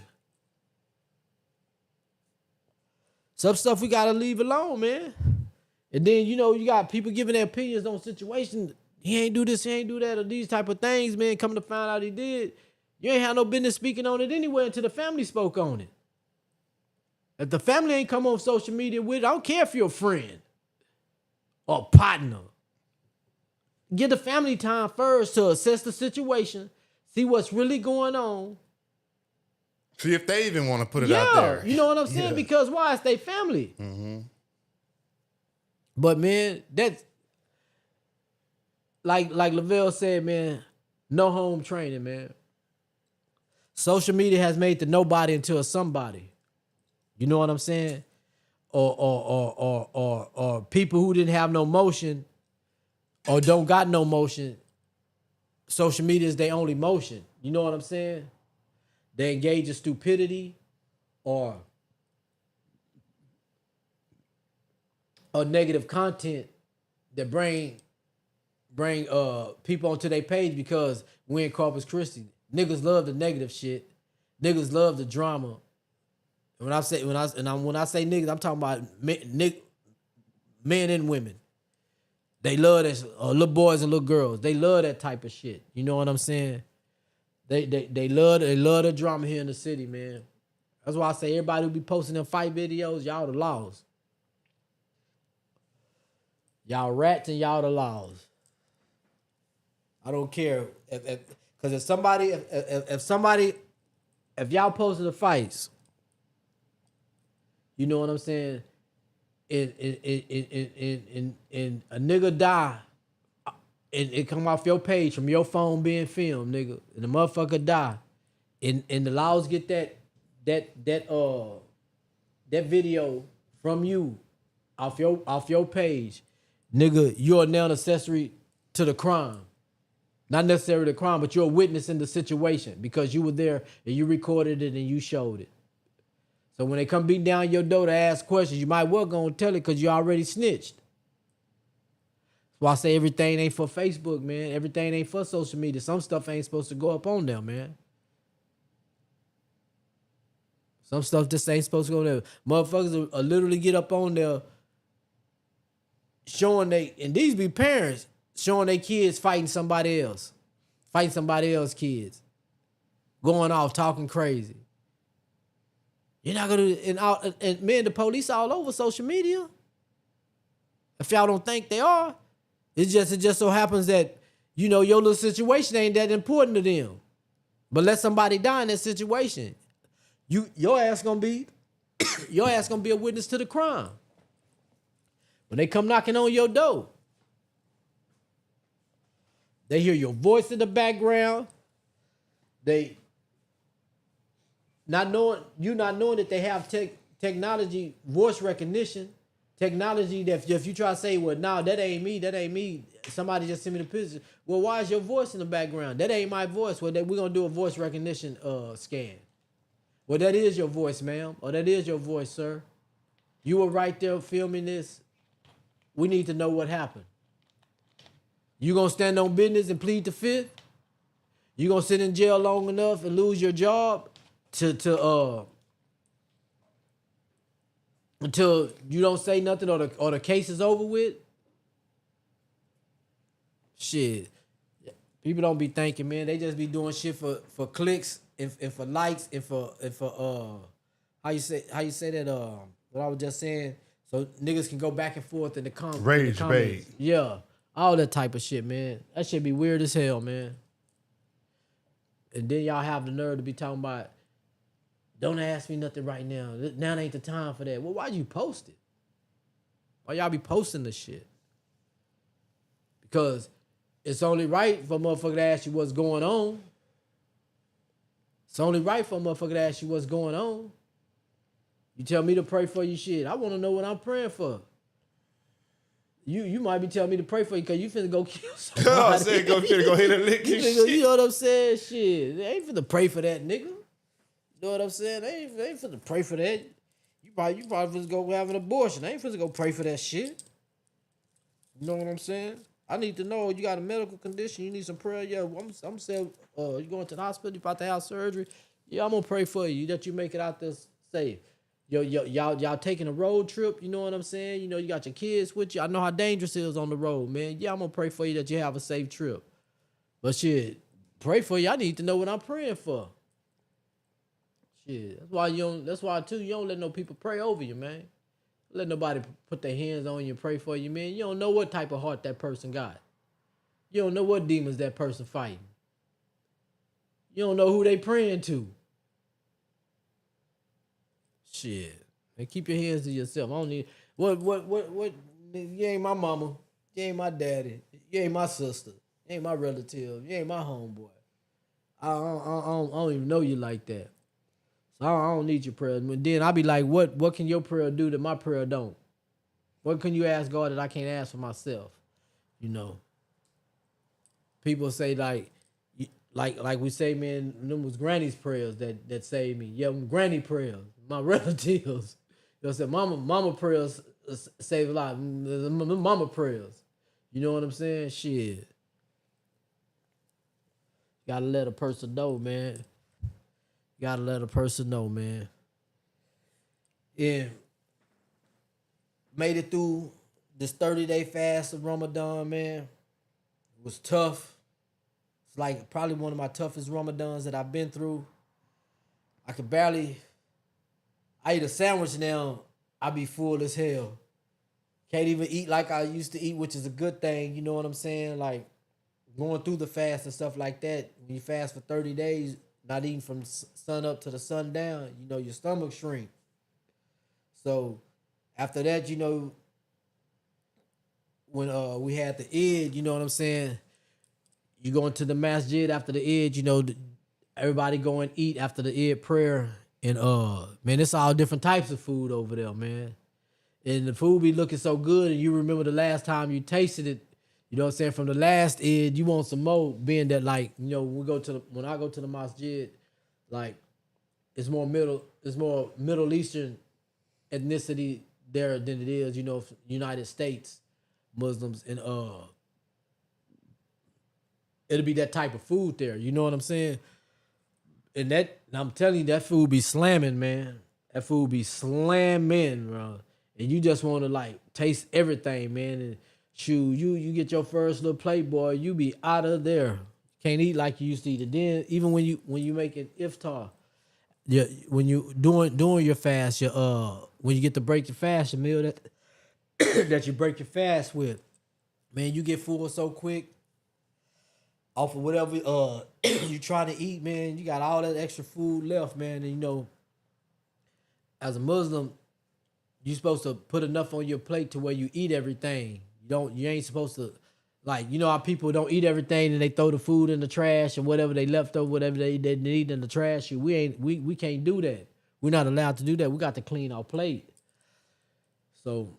Speaker 1: Some stuff we gotta leave alone, man. And then, you know, you got people giving their opinions on situations. He ain't do this, he ain't do that, or these type of things, man. Coming to find out he did. You ain't have no business speaking on it anyway until the family spoke on it. If the family ain't come on social media with it, I don't care if you're a friend or a partner. Give the family time first to assess the situation, see what's really going on.
Speaker 2: See if they even want to put it out there.
Speaker 1: You know what I'm saying? Yeah. Because why? It's their family. Mm-hmm. But man, that's like Lavelle said, man, no home training, man. Social media has made the nobody into a somebody. You know what I'm saying? Or people who didn't have no motion or don't got no motion. Social media is their only motion. You know what I'm saying? They engage in stupidity or negative content that bring people onto their page, because we in Corpus Christi. Niggas love the negative shit. Niggas love the drama. When I say niggas, I'm talking about men and women. They love that, little boys and little girls. They love that type of shit. You know what I'm saying? They love the drama here in the city, man. That's why I say everybody who be posting them fight videos, y'all the laws. Y'all rats and y'all the laws. I don't care because if y'all posting the fights, you know what I'm saying? and a nigga die, and it come off your page from your phone being filmed, nigga, and the motherfucker die, and the laws get that video from you off your page, nigga, you're now an accessory to the crime. Not necessarily the crime, but you're a witness in the situation because you were there and you recorded it and you showed it. So when they come beat down your door to ask questions, you might well go and tell it because you already snitched. That's why I say everything ain't for Facebook, man. Everything ain't for social media. Some stuff ain't supposed to go up on there, man. Some stuff just ain't supposed to go there. Motherfuckers will literally get up on there showing and these be parents, showing their kids fighting somebody else's kids, going off talking crazy. You're not gonna and man, the police all over social media. If y'all don't think they are, it just so happens that your little situation ain't that important to them. But let somebody die in that situation, your ass gonna be a witness to the crime. When they come knocking on your door, they hear your voice in the background. They not knowing that they have technology, voice recognition, technology that if you try to say, well, no, that ain't me, somebody just sent me the picture. Well, why is your voice in the background? That ain't my voice. Well, we're gonna do a voice recognition scan. Well, that is your voice, ma'am, or that is your voice, sir. You were right there filming this. We need to know what happened. You gonna stand on business and plead the fifth? You gonna sit in jail long enough and lose your job until you don't say nothing or the case is over with? Shit. People don't be thinking, man. They just be doing shit for clicks and for likes and for how you say that what I was just saying, so niggas can go back and forth in the comments.
Speaker 2: Rage bait.
Speaker 1: Yeah. All that type of shit, man. That shit be weird as hell, man. And then y'all have the nerve to be talking about, don't ask me nothing right now. Now ain't the time for that. Well, why'd you post it? Why y'all be posting this shit? Because it's only right for a motherfucker to ask you what's going on. It's only right for a motherfucker to ask you what's going on. You tell me to pray for you, shit. I want to know what I'm praying for. You might be telling me to pray for you because you finna go kill somebody.
Speaker 2: I said go hit a lick and shit.
Speaker 1: You know what I'm saying? Shit. They ain't finna pray for that, nigga. You know what I'm saying? They ain't finna pray for that. You probably finna go have an abortion. They ain't finna go pray for that shit. You know what I'm saying? I need to know you got a medical condition. You need some prayer. Yeah, I'm saying you going to the hospital. You about to have surgery. Yeah, I'm gonna pray for you that you make it out there safe. Y'all taking a road trip, you know what I'm saying? You got your kids with you. I know how dangerous it is on the road, man. Yeah, I'm gonna pray for you that you have a safe trip. But shit, pray for you. I need to know what I'm praying for. Shit, that's why too you don't let no people pray over you, man. Let nobody put their hands on you and pray for you, man. You don't know what type of heart that person got. You don't know what demons that person fighting. You don't know who they praying to. Shit. Man, keep your hands to yourself. I don't need what you ain't my mama. You ain't my daddy. You ain't my sister. You ain't my relative. You ain't my homeboy. I don't even know you like that. So I don't need your prayer. And then I be like, what can your prayer do that my prayer don't? What can you ask God that I can't ask for myself? People say like we say, man, them was granny's prayers that saved me. Yeah, granny prayers, my relatives. I said, mama prayers save a lot. Mama prayers. You know what I'm saying? Shit. Gotta let a person know, man. Gotta let a person know, man. Yeah. Made it through this 30-day fast of Ramadan, man. It was tough. It's like probably one of my toughest Ramadans that I've been through. I eat a sandwich now, I be full as hell. Can't even eat like I used to eat, which is a good thing, you know what I'm saying? Like, going through the fast and stuff like that, when you fast for 30 days, not eating from sun up to the sun down, your stomach shrink. So After that, when we had the Eid, you know what I'm saying? You go into the masjid after the Eid, everybody go and eat after the Eid prayer. And man, it's all different types of food over there, man. And the food be looking so good, and you remember the last time you tasted it, you know what I'm saying, from the last Eid, you want some more, being that, like, when I go to the masjid, like, it's more Middle Eastern ethnicity there than it is, United States Muslims, and it'll be that type of food there. You know what I'm saying? And I'm telling you, that food be slamming, man. That food be slamming, bro. And you just want to, like, taste everything, man. And shoot, you get your first little plate, boy, you be out of there. Can't eat like you used to eat. And then even when you make an iftar, yeah, when you doing your fast, when you get to break your fast, your meal that that you break your fast with, man, you get full so quick off of whatever you trying to eat, man. You got all that extra food left, man. And as a Muslim, you supposed to put enough on your plate to where you eat everything. You ain't supposed to, like, how people don't eat everything and they throw the food in the trash or whatever they left over, whatever they need in the trash. We can't do that. We're not allowed to do that. We got to clean our plate. So,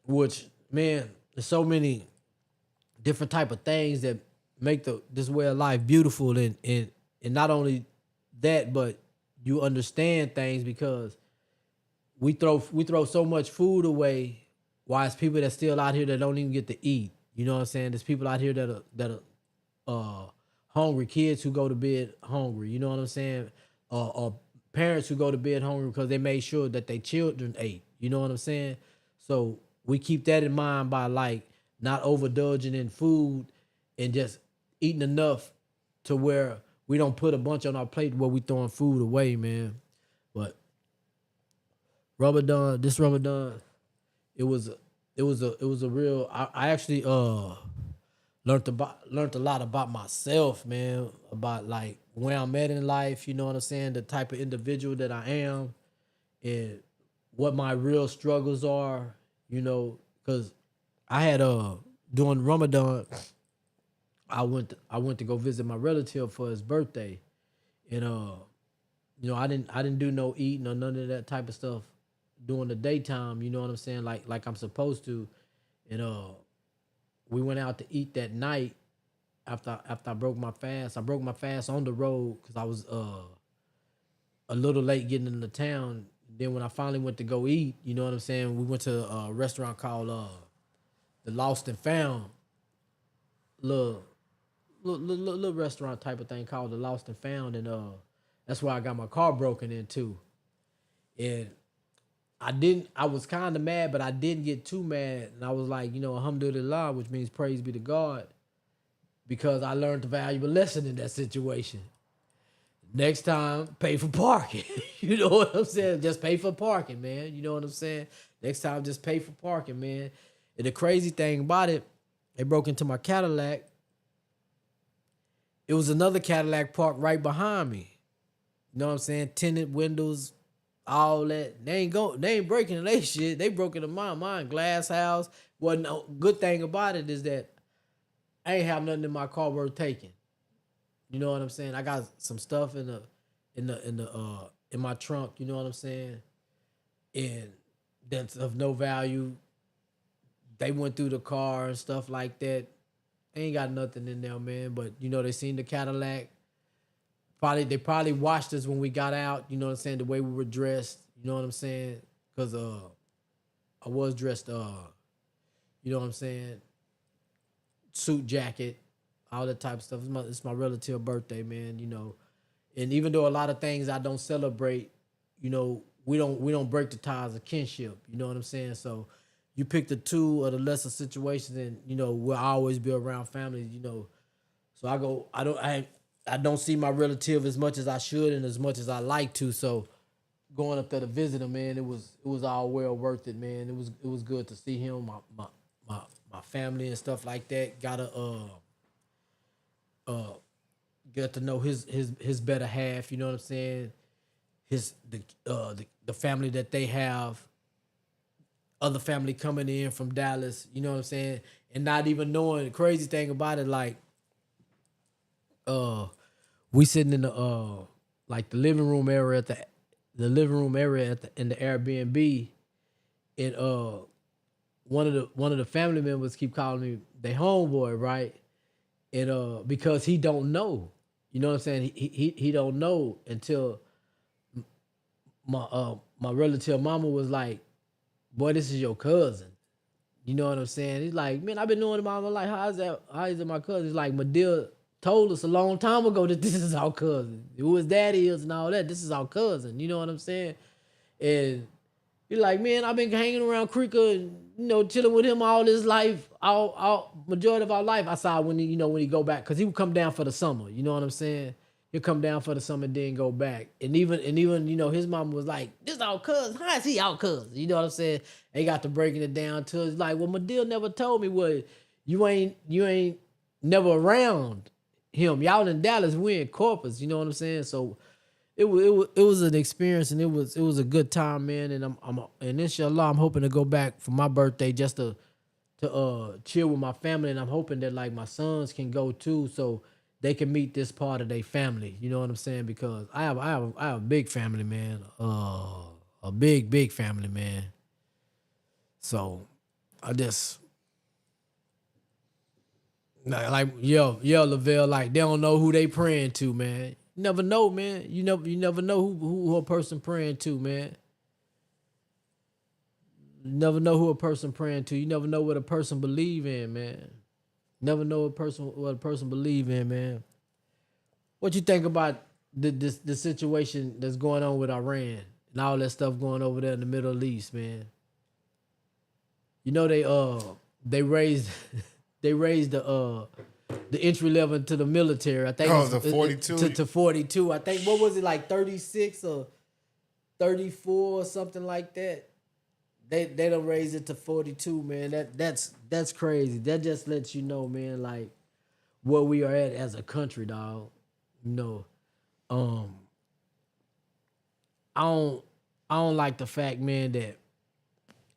Speaker 1: which, man, there's so many different type of things that make this way of life beautiful, and not only that, but you understand things because we throw so much food away, while it's people that's still out here that don't even get to eat. You know what I'm saying? There's people out here that are hungry, kids who go to bed hungry. You know what I'm saying? Or parents who go to bed hungry because they made sure that their children ate. You know what I'm saying? So we keep that in mind by, like, not overindulging in food and just eating enough to where we don't put a bunch on our plate where we throwing food away, man. But this Ramadan, it was a real. I actually learned a lot about myself, man. About, like, where I'm at in life. You know what I'm saying? The type of individual that I am, and what my real struggles are. Because I had during Ramadan, I went to go visit my relative for his birthday, and I didn't do no eating or none of that type of stuff during the daytime. You know what I'm saying? Like I'm supposed to, and we went out to eat that night after I broke my fast. I broke my fast on the road because I was a little late getting into town. Then when I finally went to go eat, you know what I'm saying? We went to a restaurant called the Lost and Found, little little restaurant type of thing called the Lost and Found, and that's where I got my car broken into. And I was kind of mad, but I didn't get too mad, and I was like, alhamdulillah, which means praise be to God, because I learned a valuable lesson in that situation. Next time, pay for parking. You know what I'm saying? Just pay for parking, man. You know what I'm saying? Next time, just pay for parking, man. And the crazy thing about it, they broke into my Cadillac. It was another Cadillac parked right behind me. You know what I'm saying? Tinted windows, all that. They ain't breaking their shit. They broke into mine. Glass house. Well, no, good thing about it is that I ain't have nothing in my car worth taking. You know what I'm saying? I got some stuff in my trunk, you know what I'm saying? And that's of no value. They went through the car and stuff like that. They ain't got nothing in there, man. But they seen the Cadillac. They probably watched us when we got out, you know what I'm saying, the way we were dressed, you know what I'm saying? Cause I was dressed you know what I'm saying, suit jacket, all that type of stuff. It's my relative birthday, man, And even though a lot of things I don't celebrate, we don't break the ties of kinship. You know what I'm saying? So you pick the two or the lesser situations, and we'll always be around families. So I don't see my relative as much as I should and as much as I like to. So going up there to visit him, man, it was all well worth it, man. It was good to see him, my family and stuff like that. Gotta get to know his better half. You know what I'm saying? The family that they have, other family coming in from Dallas, you know what I'm saying? And not even knowing the crazy thing about it, like uh we sitting in the like the living room area at the living room area at in the Airbnb, and one of the family members keep calling me they homeboy, right? And because he don't know, you know what I'm saying? He don't know until my relative mama was like, boy, this is your cousin. You know what I'm saying? He's like, man, I've been knowing him all my life. How is it my cousin? He's like, Madil told us a long time ago that this is our cousin. Who his daddy is and all that. This is our cousin. You know what I'm saying? And he's like, man, I've been hanging around Creeker and, you know, chilling with him all his life, all majority of our life. I saw when when he go back, because he would come down for the summer. You know what I'm saying? He'll come down for the summer, then go back. And even his mama was like, this our cousin. How is he our cousin? You know what I'm saying? They got to breaking it down to us like, well, Medill never told me what you ain't never around him. Y'all in Dallas, we in Corpus. You know what I'm saying? So it was an experience, and it was a good time, man. And and inshallah, I'm hoping to go back for my birthday just to chill with my family, and I'm hoping that like my sons can go too, so they can meet this part of their family. You know what I'm saying? Because I have a big family, man. A big family, man. So I just like Lavelle, like they don't know who they praying to, man. You never know, man. You never know who a person praying to, man. You never know who a person praying to. You never know what a person believe in, man. Never know what a person believe in, man. What you think about the situation that's going on with Iran and all that stuff going over there in the Middle East, man? You know they raised the entry level to the military. I think
Speaker 2: the 42
Speaker 1: to 42. I think, what was it, like 36 or 34 or something like that. They don't raise it to 42, man. That's crazy. That just lets you know, man, like where we are at as a country, dog. You know, I don't like the fact, man, that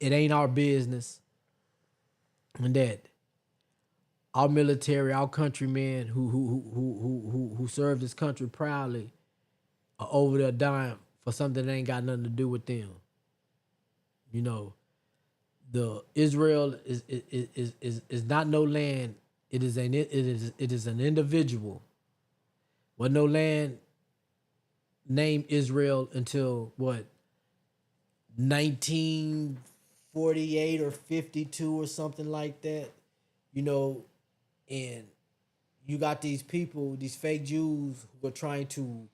Speaker 1: it ain't our business, and that our military, our countrymen who serve this country proudly are over there dying for something that ain't got nothing to do with them. You know, the Israel is not no land. It is an individual. But no land named Israel until what, 1948 or 52 or something like that. You know, and you got these people, these fake Jews who are trying to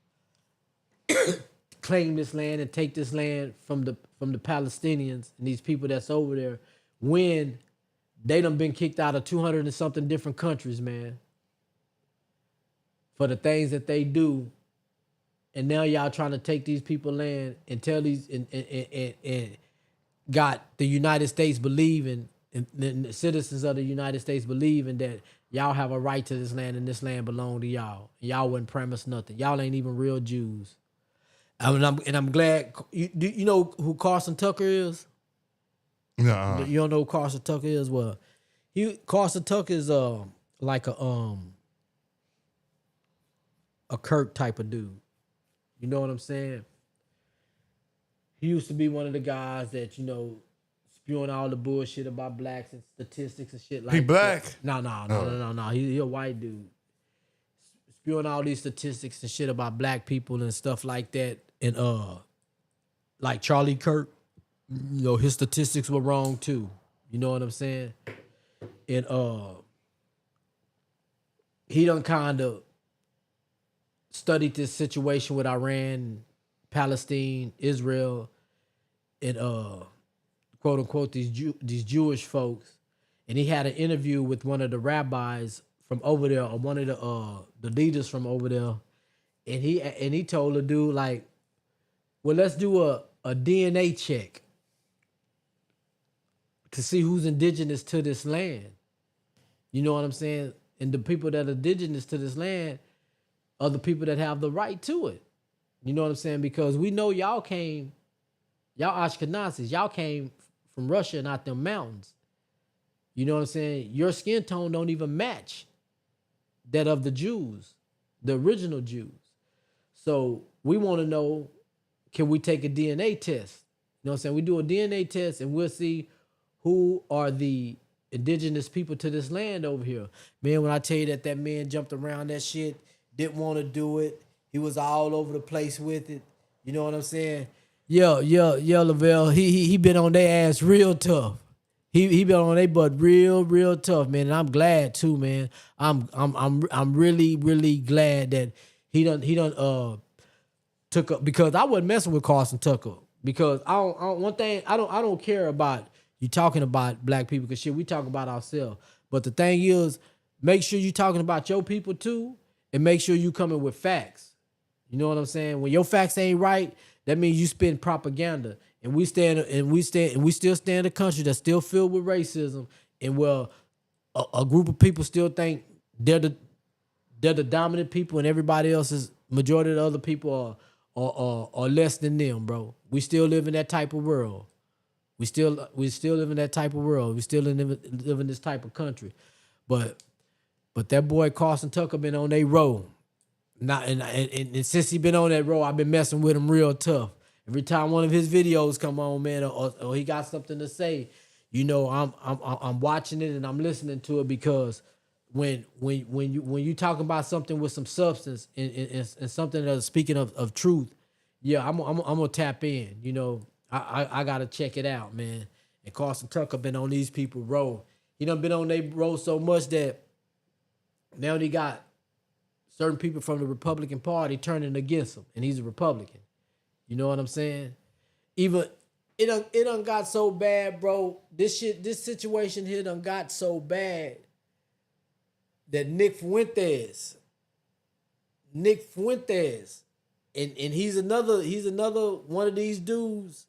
Speaker 1: claim this land and take this land from the Palestinians and these people that's over there, when they done been kicked out of 200 and something different countries, man, for the things that they do. And now y'all trying to take these people land and tell these and got the United States believing, and the citizens of the United States believing that y'all have a right to this land and this land belong to y'all. Y'all wouldn't promise nothing. Y'all ain't even real Jews. I'm glad. You know who Carson Tucker is?
Speaker 2: No.
Speaker 1: You don't know who Carson Tucker is? Well, Carson Tucker is like a Kirk type of dude. You know what I'm saying? He used to be one of the guys that, you know, spewing all the bullshit about blacks and statistics and shit like that.
Speaker 2: He black?
Speaker 1: No. He a white dude. Spewing all these statistics and shit about black people and stuff like that. And like Charlie Kirk, you know, his statistics were wrong too. You know what I'm saying? And he done kind of studied this situation with Iran, Palestine, Israel, and quote unquote these Jewish folks. And he had an interview with one of the rabbis from over there, or one of the leaders from over there. And he told the dude, like, well, let's do a DNA check to see who's indigenous to this land. You know what I'm saying? And the people that are indigenous to this land are the people that have the right to it. You know what I'm saying? Because we know y'all Ashkenazis, y'all came from Russia and out them mountains. You know what I'm saying? Your skin tone don't even match that of the Jews, the original Jews. So we want to know, can we take a DNA test? You know what I'm saying? We do a DNA test and we'll see who are the indigenous people to this land over here. Man, when I tell you that that man jumped around that shit, didn't want to do it. He was all over the place with it. You know what I'm saying? Yeah, Lavelle. He been on their ass real tough. He been on their butt real tough, man. And I'm glad too, man. I'm really glad that he done took up, because I wasn't messing with Carson Tucker, because I don't care about you talking about black people, because shit, we talk about ourselves. But the thing is, make sure you talking about your people too, and make sure you coming with facts. You know what I'm saying? When your facts ain't right, that means you spin propaganda. And we still stand in a country that's still filled with racism, and where a group of people still think they're the dominant people, and everybody else is, majority of the other people are less than them, bro. We still live in that type of world. We still live in that type of world. We still live in this type of country. But that boy Carson Tucker been on their road. And since he been on that road, I've been messing with him real tough. Every time one of his videos come on, man, or he got something to say, you know, I'm watching it and I'm listening to it, because when you talk about something with some substance and something that's speaking of truth, yeah, I'm gonna tap in. You know, I gotta check it out, man. And Carson Tucker been on these people road. He done been on their road so much that now he got certain people from the Republican Party turning against him, and he's a Republican. You know what I'm saying? Even it done got so bad, bro. This situation here done got so bad that Nick Fuentes, and he's another one of these dudes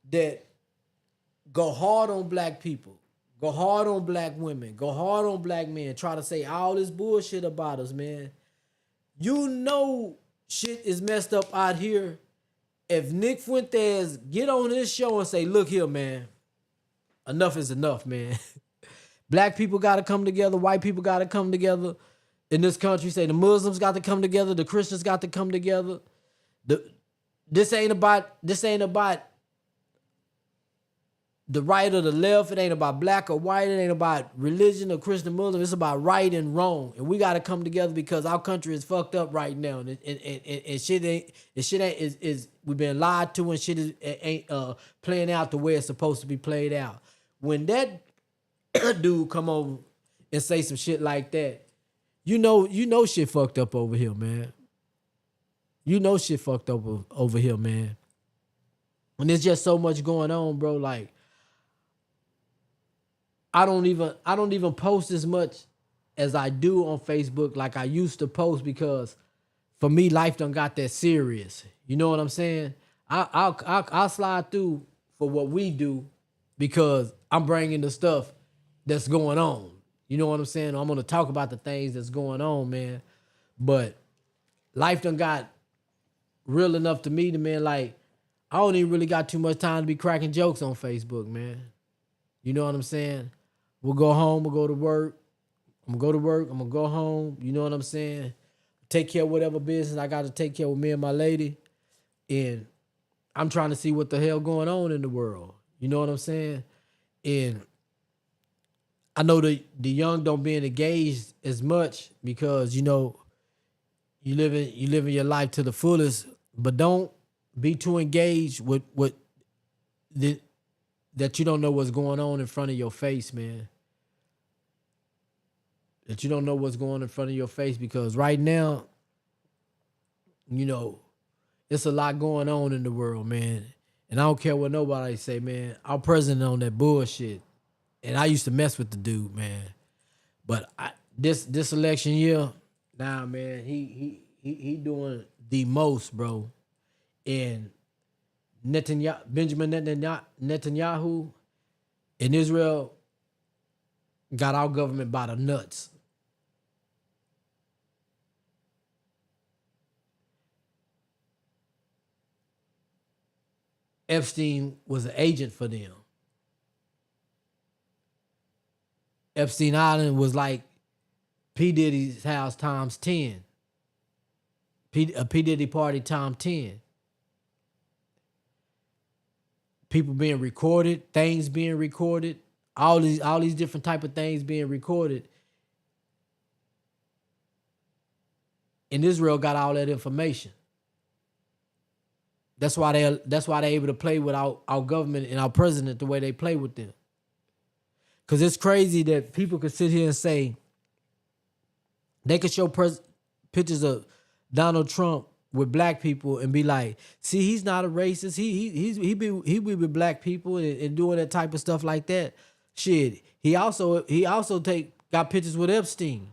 Speaker 1: that go hard on black people, go hard on black women, go hard on black men, try to say all this bullshit about us, man. You know shit is messed up out here. If Nick Fuentes get on this show and say, look here, man, enough is enough, man. Black people got to come together. White people got to come together in this country. Say the Muslims got to come together. The Christians got to come together. This ain't about the right or the left. It ain't about black or white. It ain't about religion or Christian, Muslim. It's about right and wrong. And we got to come together, because our country is fucked up right now. And shit ain't we've been lied to, and shit ain't playing out the way it's supposed to be played out. When that dude come over and say some shit like that, you know shit fucked up over here, man. You know shit fucked up over here, man. And there's just so much going on, bro. Like, I don't even post as much as I do on Facebook like I used to post, because for me, life done got that serious. You know what I'm saying? I'll slide through for what we do, because I'm bringing the stuff that's going on. You know what I'm saying? I'm gonna talk about the things that's going on, man. But life done got real enough to me, man. Like, I don't even really got too much time to be cracking jokes on Facebook, man. You know what I'm saying? We'll go home, we'll go to work. I'm gonna go to work, I'm gonna go home. You know what I'm saying? Take care of whatever business I got to take care of with me and my lady. And I'm trying to see what the hell going on in the world. You know what I'm saying? And I know the young don't being engaged as much, because, you know, you living your life to the fullest, but don't be too engaged with that you don't know what's going on in front of your face, man. That you don't know what's going on in front of your face, because right now, you know, it's a lot going on in the world, man. And I don't care what nobody say, man. Our president on that bullshit. And I used to mess with the dude, man. But this election year, nah, man, he doing the most, bro. And Benjamin Netanyahu in Israel got our government by the nuts. Epstein was an agent for them. Epstein Island was like P. Diddy's house times 10. A P. Diddy party times 10. People being recorded, things being recorded, all these different type of things being recorded. And Israel got all that information. That's why they're able to play with our government and our president the way they play with them. Because it's crazy that people could sit here and say they could show pictures of Donald Trump with black people and be like, see, he's not a racist. He be with black people and doing that type of stuff like that. Shit. He also got pictures with Epstein.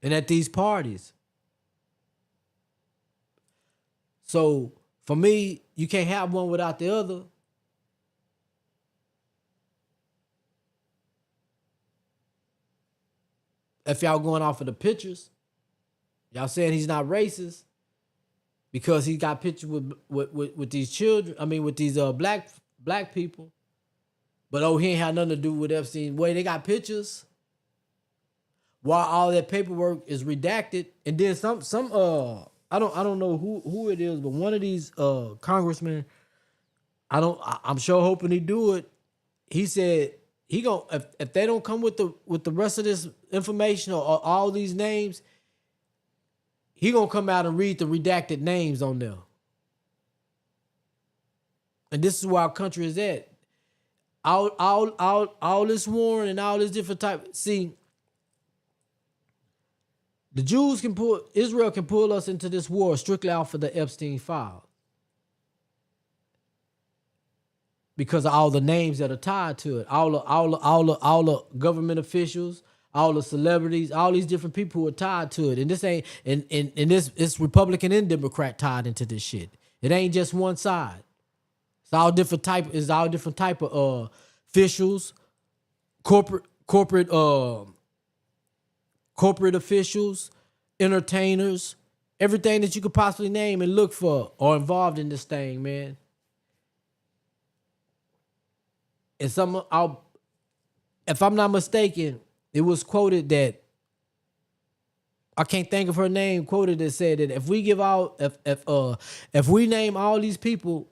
Speaker 1: And at these parties. So for me, you can't have one without the other. If y'all going off of the pictures, y'all saying he's not racist because he got pictures with these children. I mean, with these black people. But he ain't had nothing to do with Epstein. Wait, they got pictures while all that paperwork is redacted, and then some I don't know who it is, but one of these congressmen, I'm sure hoping he do it. He said he gonna if they don't come with the rest of this information or all these names, he gonna come out and read the redacted names on there. And this is where our country is at. All this warring and all this different type. See, the Israel can pull us into this war strictly off of the Epstein file. Because of all the names that are tied to it. All the government officials, all the celebrities, all these different people who are tied to it. And this ain't and it's Republican and Democrat tied into this shit. It ain't just one side. It's all different type of officials, corporate officials, entertainers, everything that you could possibly name and look for are involved in this thing, man. And if I'm not mistaken, it was quoted that I can't think of her name. Quoted that said that if we name all these people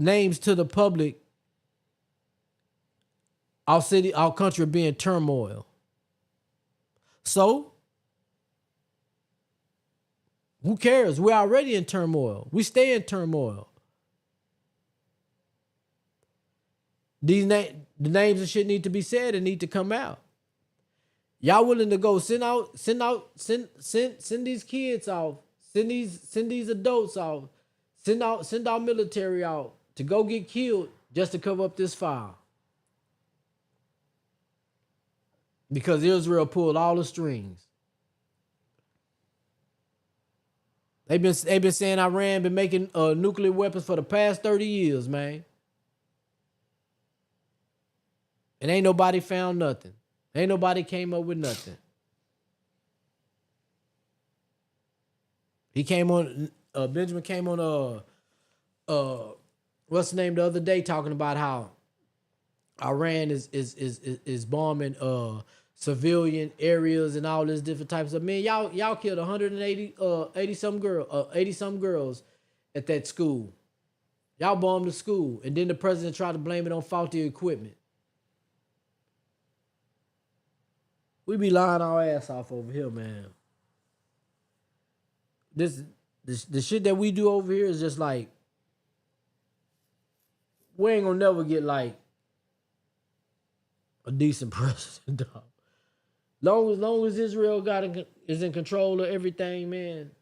Speaker 1: names to the public, our country will be in turmoil. So, who cares? We're already in turmoil. We stay in turmoil. The names and shit need to be said and need to come out. Y'all willing to go send these kids off, send these adults off, send our military out to go get killed just to cover up this file. Because Israel pulled all the strings. They've been saying Iran been making nuclear weapons for the past 30 years, man. And ain't nobody found nothing. Ain't nobody came up with nothing. He came on, Benjamin came on, what's the name the other day, talking about how Iran is bombing civilian areas and all this different types of men. Y'all killed 80 some girls at that school. Y'all bombed the school, and then the president tried to blame it on faulty equipment. We be lying our ass off over here, man. The shit that we do over here is just like, we ain't gonna never get like a decent president, dog. Long as Israel is in control of everything, man,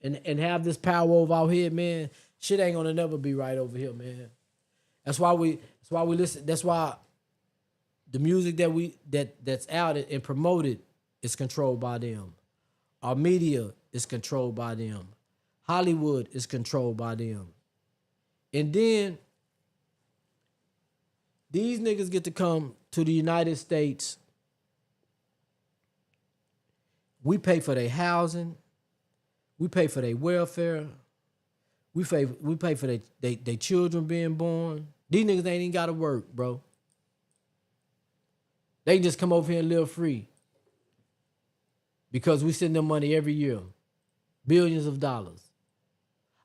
Speaker 1: and have this power over our head, man, shit ain't gonna never be right over here, man. That's why we listen. That's why the music that's out and promoted is controlled by them. Our media is controlled by them. Hollywood is controlled by them. And then these niggas get to come to the United States. We pay for their housing. We pay for their welfare. we pay for they children being born. These niggas ain't even gotta work, bro. They can just come over here and live free. Because we send them money every year. Billions of dollars.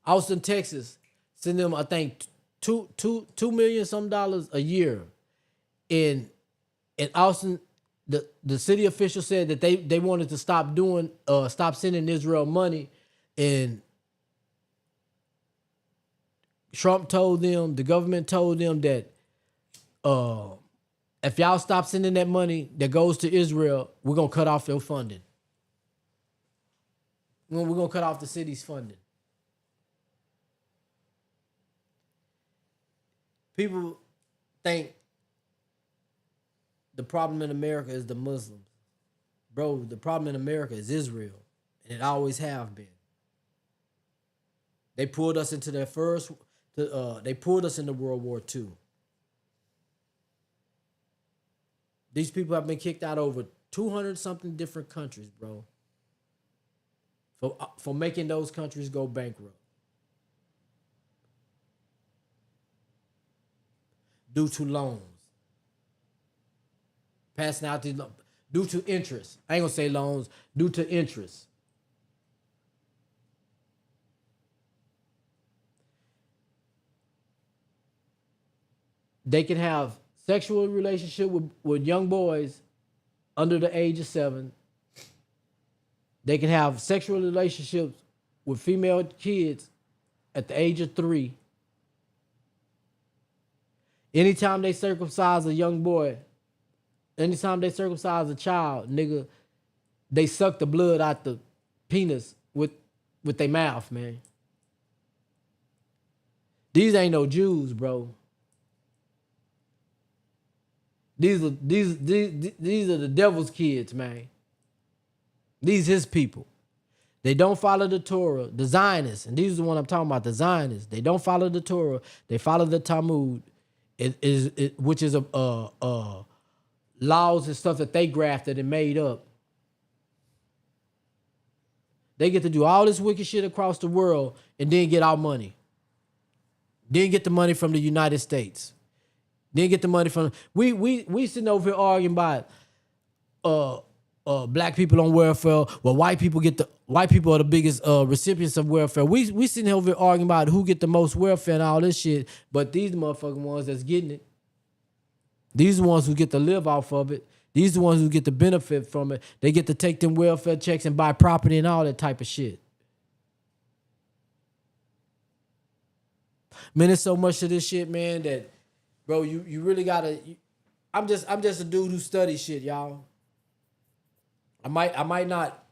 Speaker 1: Austin, Texas, send them, I think, $2 million some dollars a year. In Austin, the city official said that they wanted to stop sending Israel money, and Trump told them, the government told them that if y'all stop sending that money that goes to Israel, we're gonna cut off your funding. We're gonna cut off the city's funding. People think the problem in America is the Muslims. Bro, the problem in America is Israel. And it always have been. They pulled us into their they pulled us into World War II. These people have been kicked out over 200 something different countries, bro. For making those countries go bankrupt. Due to loans. Passing out these loans. Due to interest. I ain't gonna say loans. Due to interest. They can have sexual relationship with young boys under the age of 7. They can have sexual relationships with female kids at the age of 3. Anytime they circumcise a young boy, anytime they circumcise a child, nigga, they suck the blood out the penis with their mouth, man. These ain't no Jews, bro. These are the devil's kids, man. These his people. They don't follow the Torah, the Zionists, and these are the one I'm talking about, the Zionists. They don't follow the Torah. They follow the Talmud, which is laws and stuff that they grafted and made up. They get to do all this wicked shit across the world and then get our money. Then get the money from the United States. Then get the money from we sitting over here arguing about black people on welfare. Well, white people are the biggest recipients of welfare. We sitting over here arguing about who get the most welfare and all this shit. But these motherfucking ones that's getting it. These are the ones who get to live off of it. These are the ones who get to benefit from it. They get to take them welfare checks and buy property and all that type of shit. Man, there's so much to this shit, man, that, bro, you really gotta. I'm just a dude who studies shit, y'all. I might not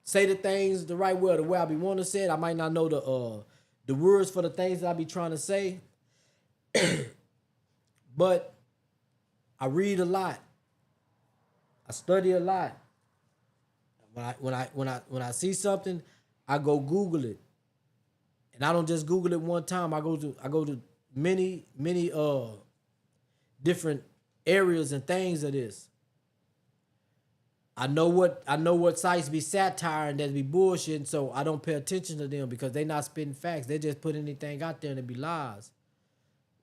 Speaker 1: say the things the right way or the way I be wanting to say it. I might not know the words for the things that I be trying to say. But I read a lot. I study a lot. When I see something, I go Google it. And I don't just Google it one time. I go to many different areas and things of this. I know what sites be satire and that be bullshit, so I don't pay attention to them because they not spitting facts. They just put anything out there and it be lies.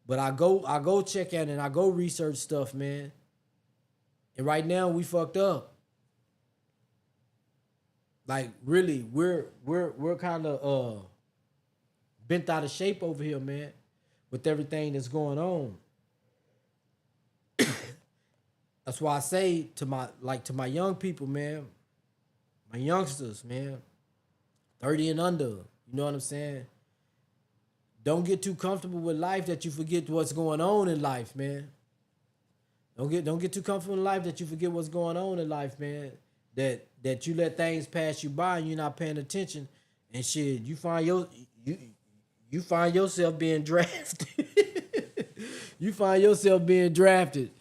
Speaker 1: But I go check out and I go research stuff, man. And right now we fucked up. Like really, we're kind of bent out of shape over here, man, with everything that's going on. That's why I say to my young people, man, my youngsters, man, 30 and under, you know what I'm saying? Don't get too comfortable with life that you forget what's going on in life, man. Don't get too comfortable in life that you forget what's going on in life, man. That you let things pass you by and you're not paying attention and shit. You find yourself being drafted. You find yourself being drafted.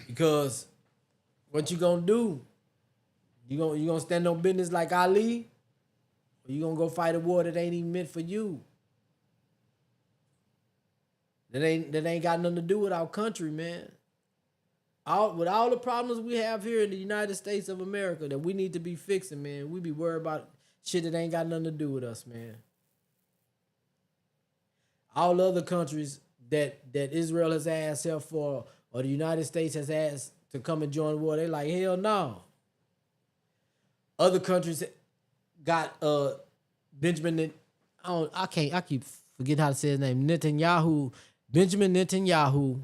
Speaker 1: Because what you gonna do? You gonna stand on business like Ali? Or you gonna go fight a war that ain't even meant for you? That ain't got nothing to do with our country, man. With all the problems we have here in the United States of America that we need to be fixing, man. We be worried about shit that ain't got nothing to do with us, man. All other countries that Israel has asked help for, or the United States has asked to come and join the war, they like, hell no. Other countries got Benjamin. I keep forgetting how to say his name. Netanyahu, Benjamin Netanyahu.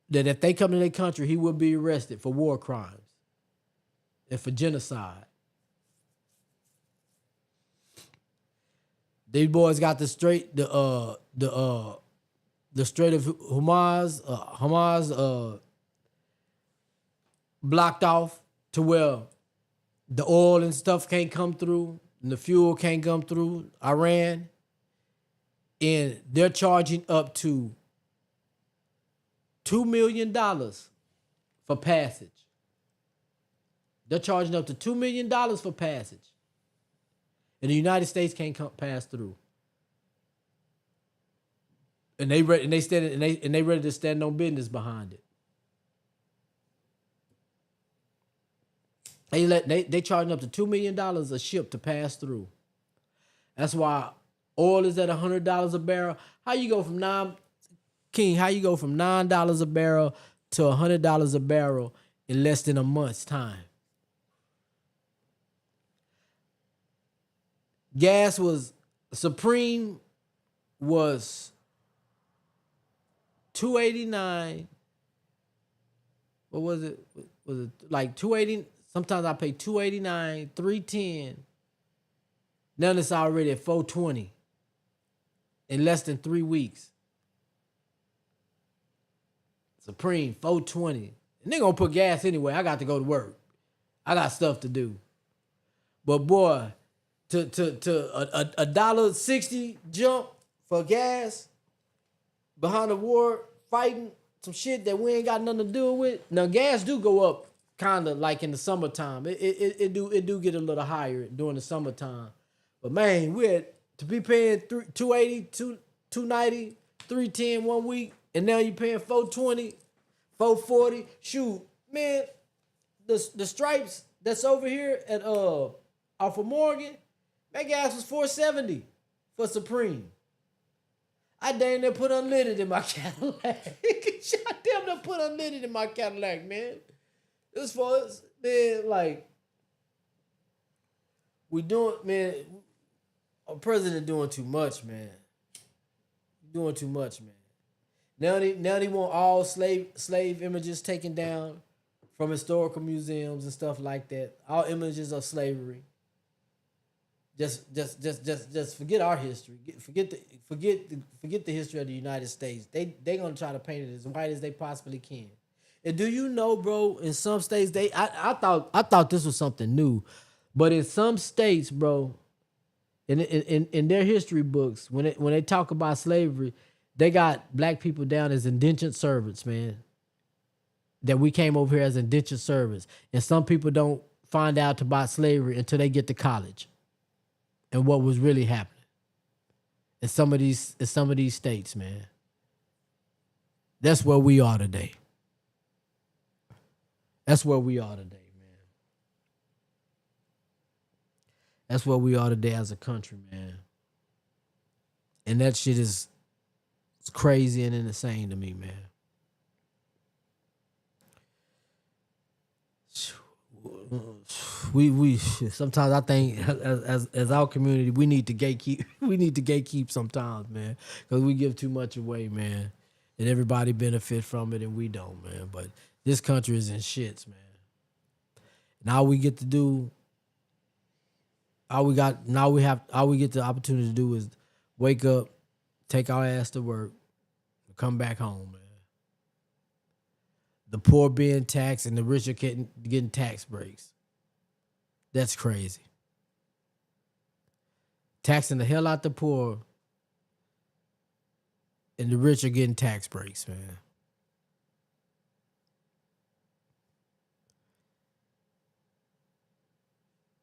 Speaker 1: That if they come to their country, he will be arrested for war crimes and for genocide. These boys got the Strait of Hamas blocked off to where the oil and stuff can't come through and the fuel can't come through Iran, and they're charging up to $2 million for passage. They're charging up to $2 million for passage. And the United States can't pass through. And they ready to stand on business behind it. They charging up to $2 million a ship to pass through. That's why oil is at $100 a barrel. How you go from $9 a barrel to $100 a barrel in less than a month's time? Gas was Supreme was $2.89. What was it? Was it like $2.80? Sometimes I pay $2.89, $3.10. Now it's already at $4.20 in less than 3 weeks. Supreme $4.20. And they gonna put gas anyway. I got to go to work. I got stuff to do. But boy, to a $1.60 jump for gas behind the war, fighting some shit that we ain't got nothing to do with. Now gas do go up kind of like in the summertime. It do get a little higher during the summertime. But man, to be paying $2.80, $2.90, $3.10 1 week, and now you paying $4.20, $4.40. Shoot, man, the stripes that's over here at off of Morgan, that gas was $4.70 for Supreme. I damn near put unleaded in my Cadillac. I damn near put unleaded in my Cadillac, man. As far as, man, like, we doing, man, our president doing too much, man. Doing too much, man. Now they want all slave images taken down from historical museums and stuff like that. All images of slavery. Just forget our history. Forget the history of the United States. They gonna try to paint it as white as they possibly can. And do you know, bro? In some states, I thought this was something new, but in some states, bro, in their history books, when they talk about slavery, they got black people down as indentured servants, man. That we came over here as indentured servants, and some people don't find out about slavery until they get to college. And what was really happening in some of these states, man. That's where we are today. That's where we are today, man. That's where we are today as a country, man. And that shit is crazy and insane to me, man. We sometimes I think as our community we need to gatekeep sometimes, man, because we give too much away, man, and everybody benefit from it and we don't, man. But this country is in shits, man. Now we get to do all we get the opportunity to do is wake up, take our ass to work, and come back home, man. The poor being taxed and the rich are getting tax breaks. That's crazy. Taxing the hell out the poor and the rich are getting tax breaks, man.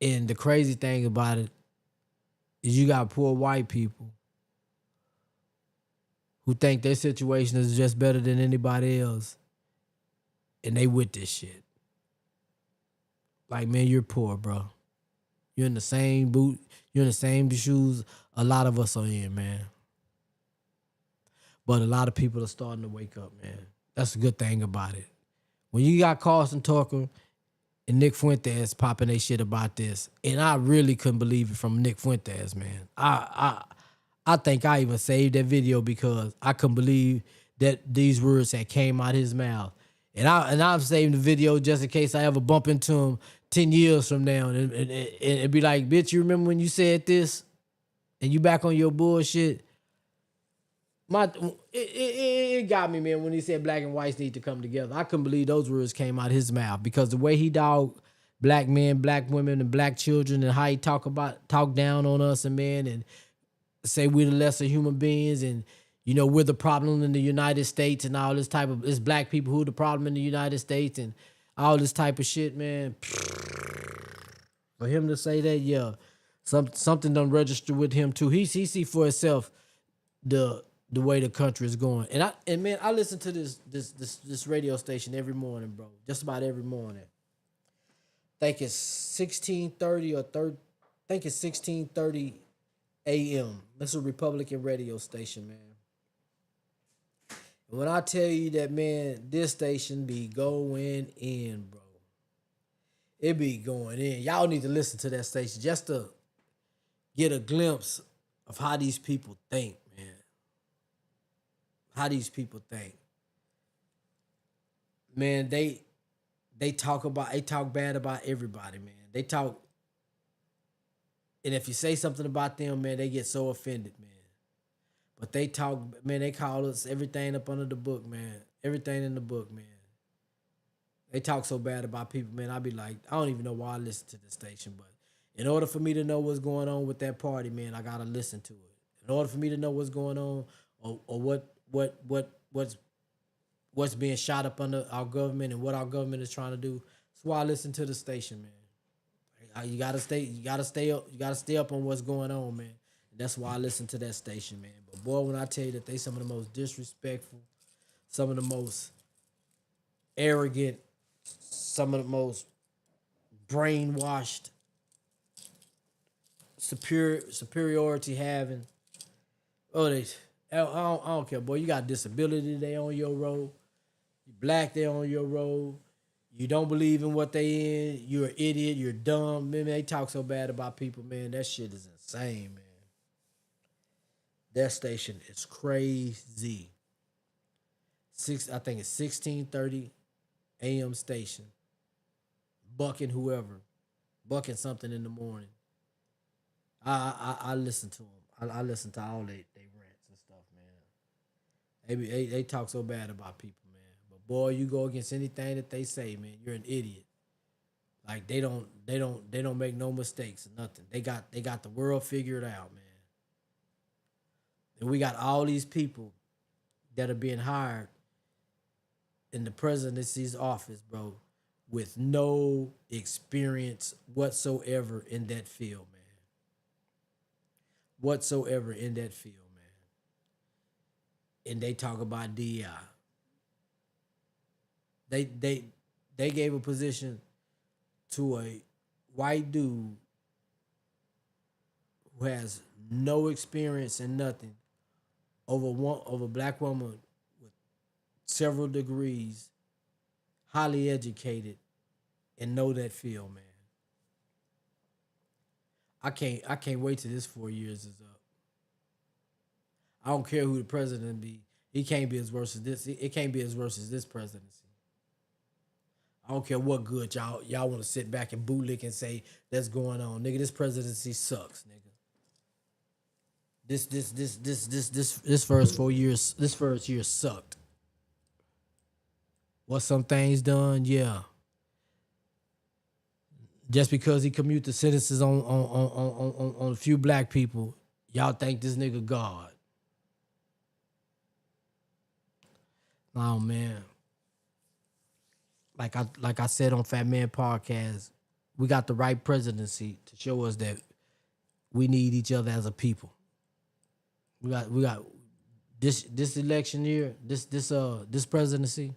Speaker 1: And the crazy thing about it is you got poor white people who think their situation is just better than anybody else. And they with this shit. like, man, you're poor, bro. You're in the same boot. You're in the same shoes a lot of us are in, man. But a lot of people are starting to wake up, man. That's a good thing about it. When you got Carson Tucker and Nick Fuentes popping their shit about this, and I really couldn't believe it from Nick Fuentes, man. I think I even saved that video because I couldn't believe that these words had came out his mouth. And I'm saving the video just in case I ever bump into him 10 years from now and be like, bitch, you remember when you said this and you back on your bullshit? It got me, man, when he said black and whites need to come together. I couldn't believe those words came out of his mouth because the way he dogged black men, black women, and black children and how he talk down on us and man and say we're the lesser human beings and you know we're the problem in the United States and all this type of it's black people who are the problem in the United States and all this type of shit, man. For him to say that, yeah, something done register with him too. He see for himself the way the country is going. And man, I listen to this radio station every morning, bro. Just about every morning. I think it's 16:30 or 30. I think it's 16:30 a.m. That's a Republican radio station, man. And when I tell you that, man, this station be going in, bro. It be going in. Y'all need to listen to that station just to get a glimpse of how these people think, man. How these people think. Man, they talk bad about everybody, man. They talk, and if you say something about them, man, they get so offended, man. But they talk, man, they call us everything up under the book, man. Everything in the book, man. They talk so bad about people, man. I be like, I don't even know why I listen to the station, but in order for me to know what's going on with that party, man, I gotta listen to it. In order for me to know what's going on or what's being shot up under our government and what our government is trying to do, that's why I listen to the station, man. You gotta stay up on what's going on, man. That's why I listen to that station, man. But boy, when I tell you that they some of the most disrespectful, some of the most arrogant, some of the most brainwashed, superiority having. I don't care, boy. You got disability, they on your road. You black, they on your road. You don't believe in what they in. You're an idiot. You're dumb. Man, they talk so bad about people, man. That shit is insane, man. That station is crazy. I think it's 16:30 a.m. station. Bucking whoever. Bucking something in the morning. I listen to them. I listen to all they rants and stuff, man. They talk so bad about people, man. But boy, you go against anything that they say, man, you're an idiot. Like they don't make no mistakes or nothing. They got the world figured out, man. And we got all these people that are being hired in the presidency's office, bro, with no experience whatsoever in that field, man. Whatsoever in that field, man. And they talk about DEI. They gave a position to a white dude who has no experience in nothing over a black woman with several degrees, highly educated, and know that field, man. I can't wait till this 4 years is up. I don't care who the president be. He can't be as worse as this. It can't be as worse as this presidency. I don't care what good y'all want to sit back and bootlick and say that's going on, nigga. This presidency sucks, nigga. This first 4 years, this first year sucked. What some things done, yeah. Just because he commuted the sentences on a few black people, y'all think this nigga God. Oh man. Like I said on Fat Man Podcast, we got the right presidency to show us that we need each other as a people. We got this election year, this presidency,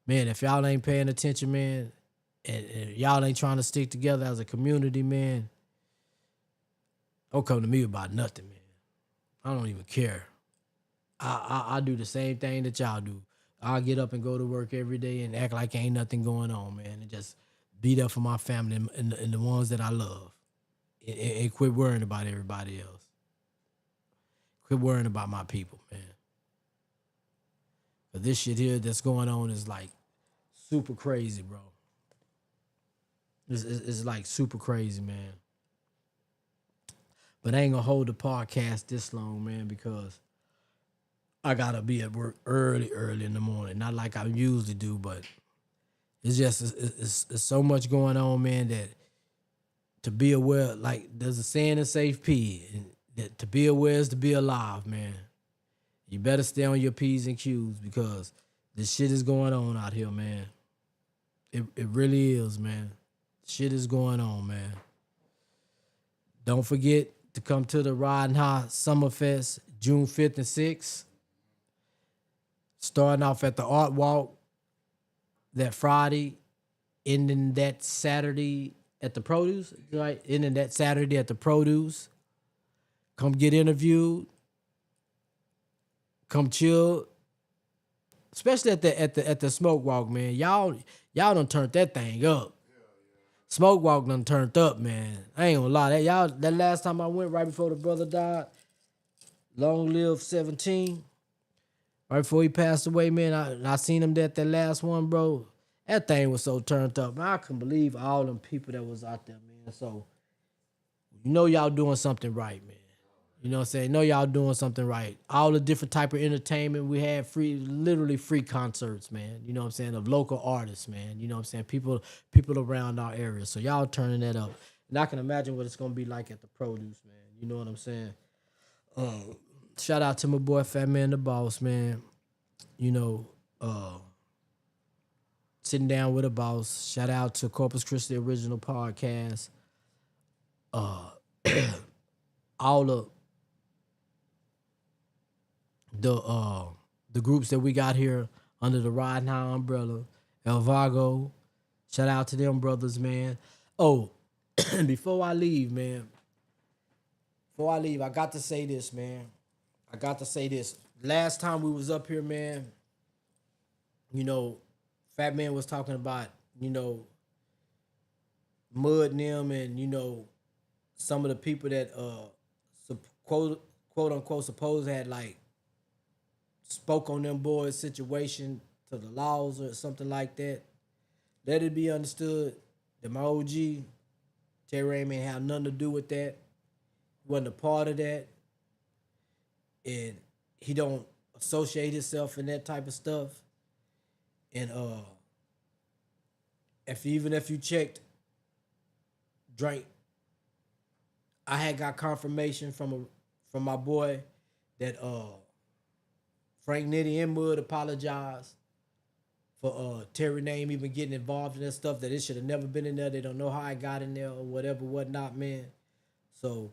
Speaker 1: man. If y'all ain't paying attention, man, and y'all ain't trying to stick together as a community, man, don't come to me about nothing, man. I don't even care. I do the same thing that y'all do. I'll get up and go to work every day and act like ain't nothing going on, man, and just be there for my family and the ones that I love, and quit worrying about everybody else. Quit worrying about my people, man. But this shit here that's going on is like super crazy, bro. It's like super crazy, man. But I ain't gonna hold the podcast this long, man, because I gotta be at work early in the morning. Not like I usually do, but it's just it's so much going on, man, that to be aware, like there's a saying in Safe P, and that to be aware is to be alive, man. You better stay on your P's and Q's because this shit is going on out here, man. It really is, man. Shit is going on, man. Don't forget to come to the Ridin High Summerfest, June 5th and 6th. Starting off at the Art Walk that Friday, ending that Saturday at the Produce, right? Ending that Saturday at the Produce. Come get interviewed. Come chill. Especially at the Smoke Walk, man. Y'all done turned that thing up. Smoke Walk done turned up, man. I ain't gonna lie. That last time I went right before the brother died, long live 17. Right before he passed away, man, I seen him at that last one, bro. That thing was so turned up. Man, I couldn't believe all them people that was out there, man. So, you know y'all doing something right, man. You know what I'm saying? Know y'all doing something right. All the different type of entertainment. We had literally free concerts, man. You know what I'm saying? Of local artists, man. You know what I'm saying? People around our area. So y'all turning that up. And I can imagine what it's going to be like at the Produce, man. You know what I'm saying? Shout out to my boy Fat Man the Boss, man. You know, sitting down with a boss. Shout out to Corpus Christi Original Podcast. All the groups that we got here under the Ridin High umbrella. El Vago. Shout out to them brothers, man. Oh, before I leave, man. I got to say this, man. Last time we was up here, man, you know, Fat Man was talking about, you know, Mud and them and, you know, some of the people that quote unquote supposed had like spoke on them boys' situation to the laws or something like that. Let it be understood that my OG, Terry Raymond, ain't have nothing to do with that. Wasn't a part of that. And he don't associate himself in that type of stuff. And if you checked Drake, I had got confirmation from my boy that Frank Nitty and Mud apologized for Terry name even getting involved in that stuff, that it should have never been in there. They don't know how I got in there or whatever, whatnot, man. So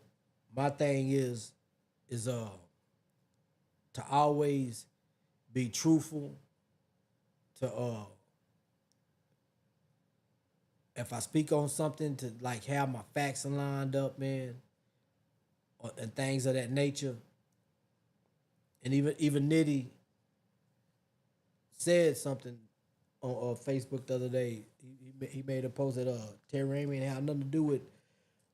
Speaker 1: my thing is to always be truthful, to if I speak on something, to like have my facts lined up, man, and things of that nature. And even Nitty said something on Facebook the other day. He made a post that Terry Raymond had nothing to do with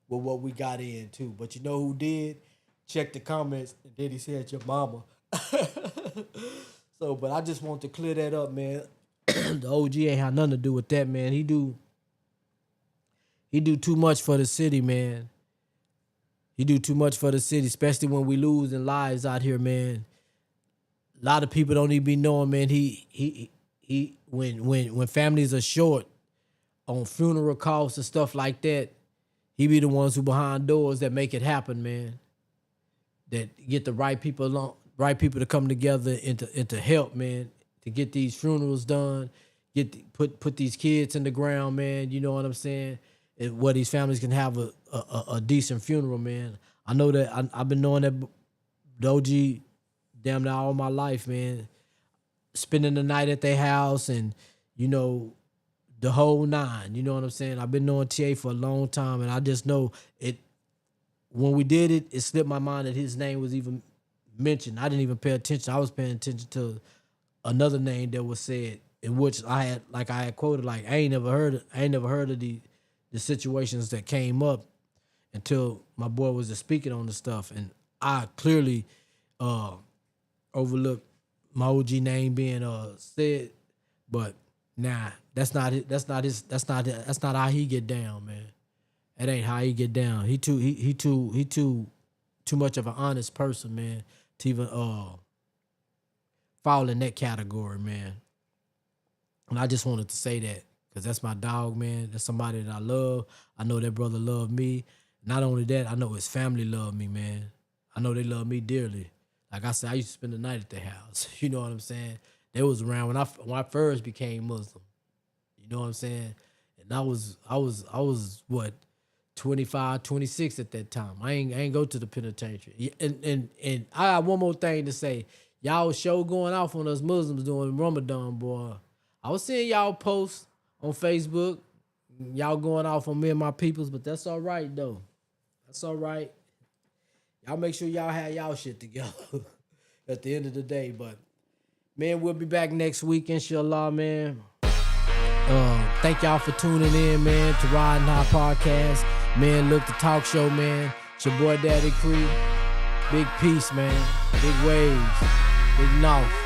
Speaker 1: what we got into. But you know who did? Check the comments, and then he said your mama. So, but I just want to clear that up, man. The OG ain't had nothing to do with that, man. He do too much for the city, man. He do too much for the city, especially when we losing lives out here, man. A lot of people don't even be knowing, man. He when families are short on funeral costs and stuff like that, he be the ones who behind doors that make it happen, man. That get the right people to come together and to help, man, to get these funerals done, put these kids in the ground, man. You know what I'm saying? And where these families can have a decent funeral, man. I know that I've been knowing that the OG damn near all my life, man. Spending the night at their house and, you know, the whole nine. You know what I'm saying? I've been knowing TA for a long time, and I just know it. When we did it, it slipped my mind that his name was even mentioned. I didn't even pay attention. I was paying attention to another name that was said, in which I had quoted, like, I ain't never heard of the situations that came up until my boy was just speaking on the stuff, and I clearly overlooked my OG name being said, but nah, that's not how he get down, man. That ain't how he get down. He too much of an honest person, man, to even fall in that category, man. And I just wanted to say that because that's my dog, man. That's somebody that I love. I know that brother loved me. Not only that, I know his family loved me, man. I know they love me dearly. Like I said, I used to spend the night at their house. You know what I'm saying? They was around when I first became Muslim. You know what I'm saying? And I was what, 25, 26 at that time. I ain't go to the penitentiary. And I got one more thing to say. Y'all show going off on us Muslims during Ramadan, boy. I was seeing y'all posts on Facebook. Y'all going off on me and my peoples, but that's all right, though. That's all right. Y'all make sure y'all have y'all shit together at the end of the day. But, man, we'll be back next week, inshallah, man. Thank y'all for tuning in, man, to Ridin High Podcast. Man, look, the talk show, man. It's your boy, Daddy Cree. Big peace, man. Big waves. Big north.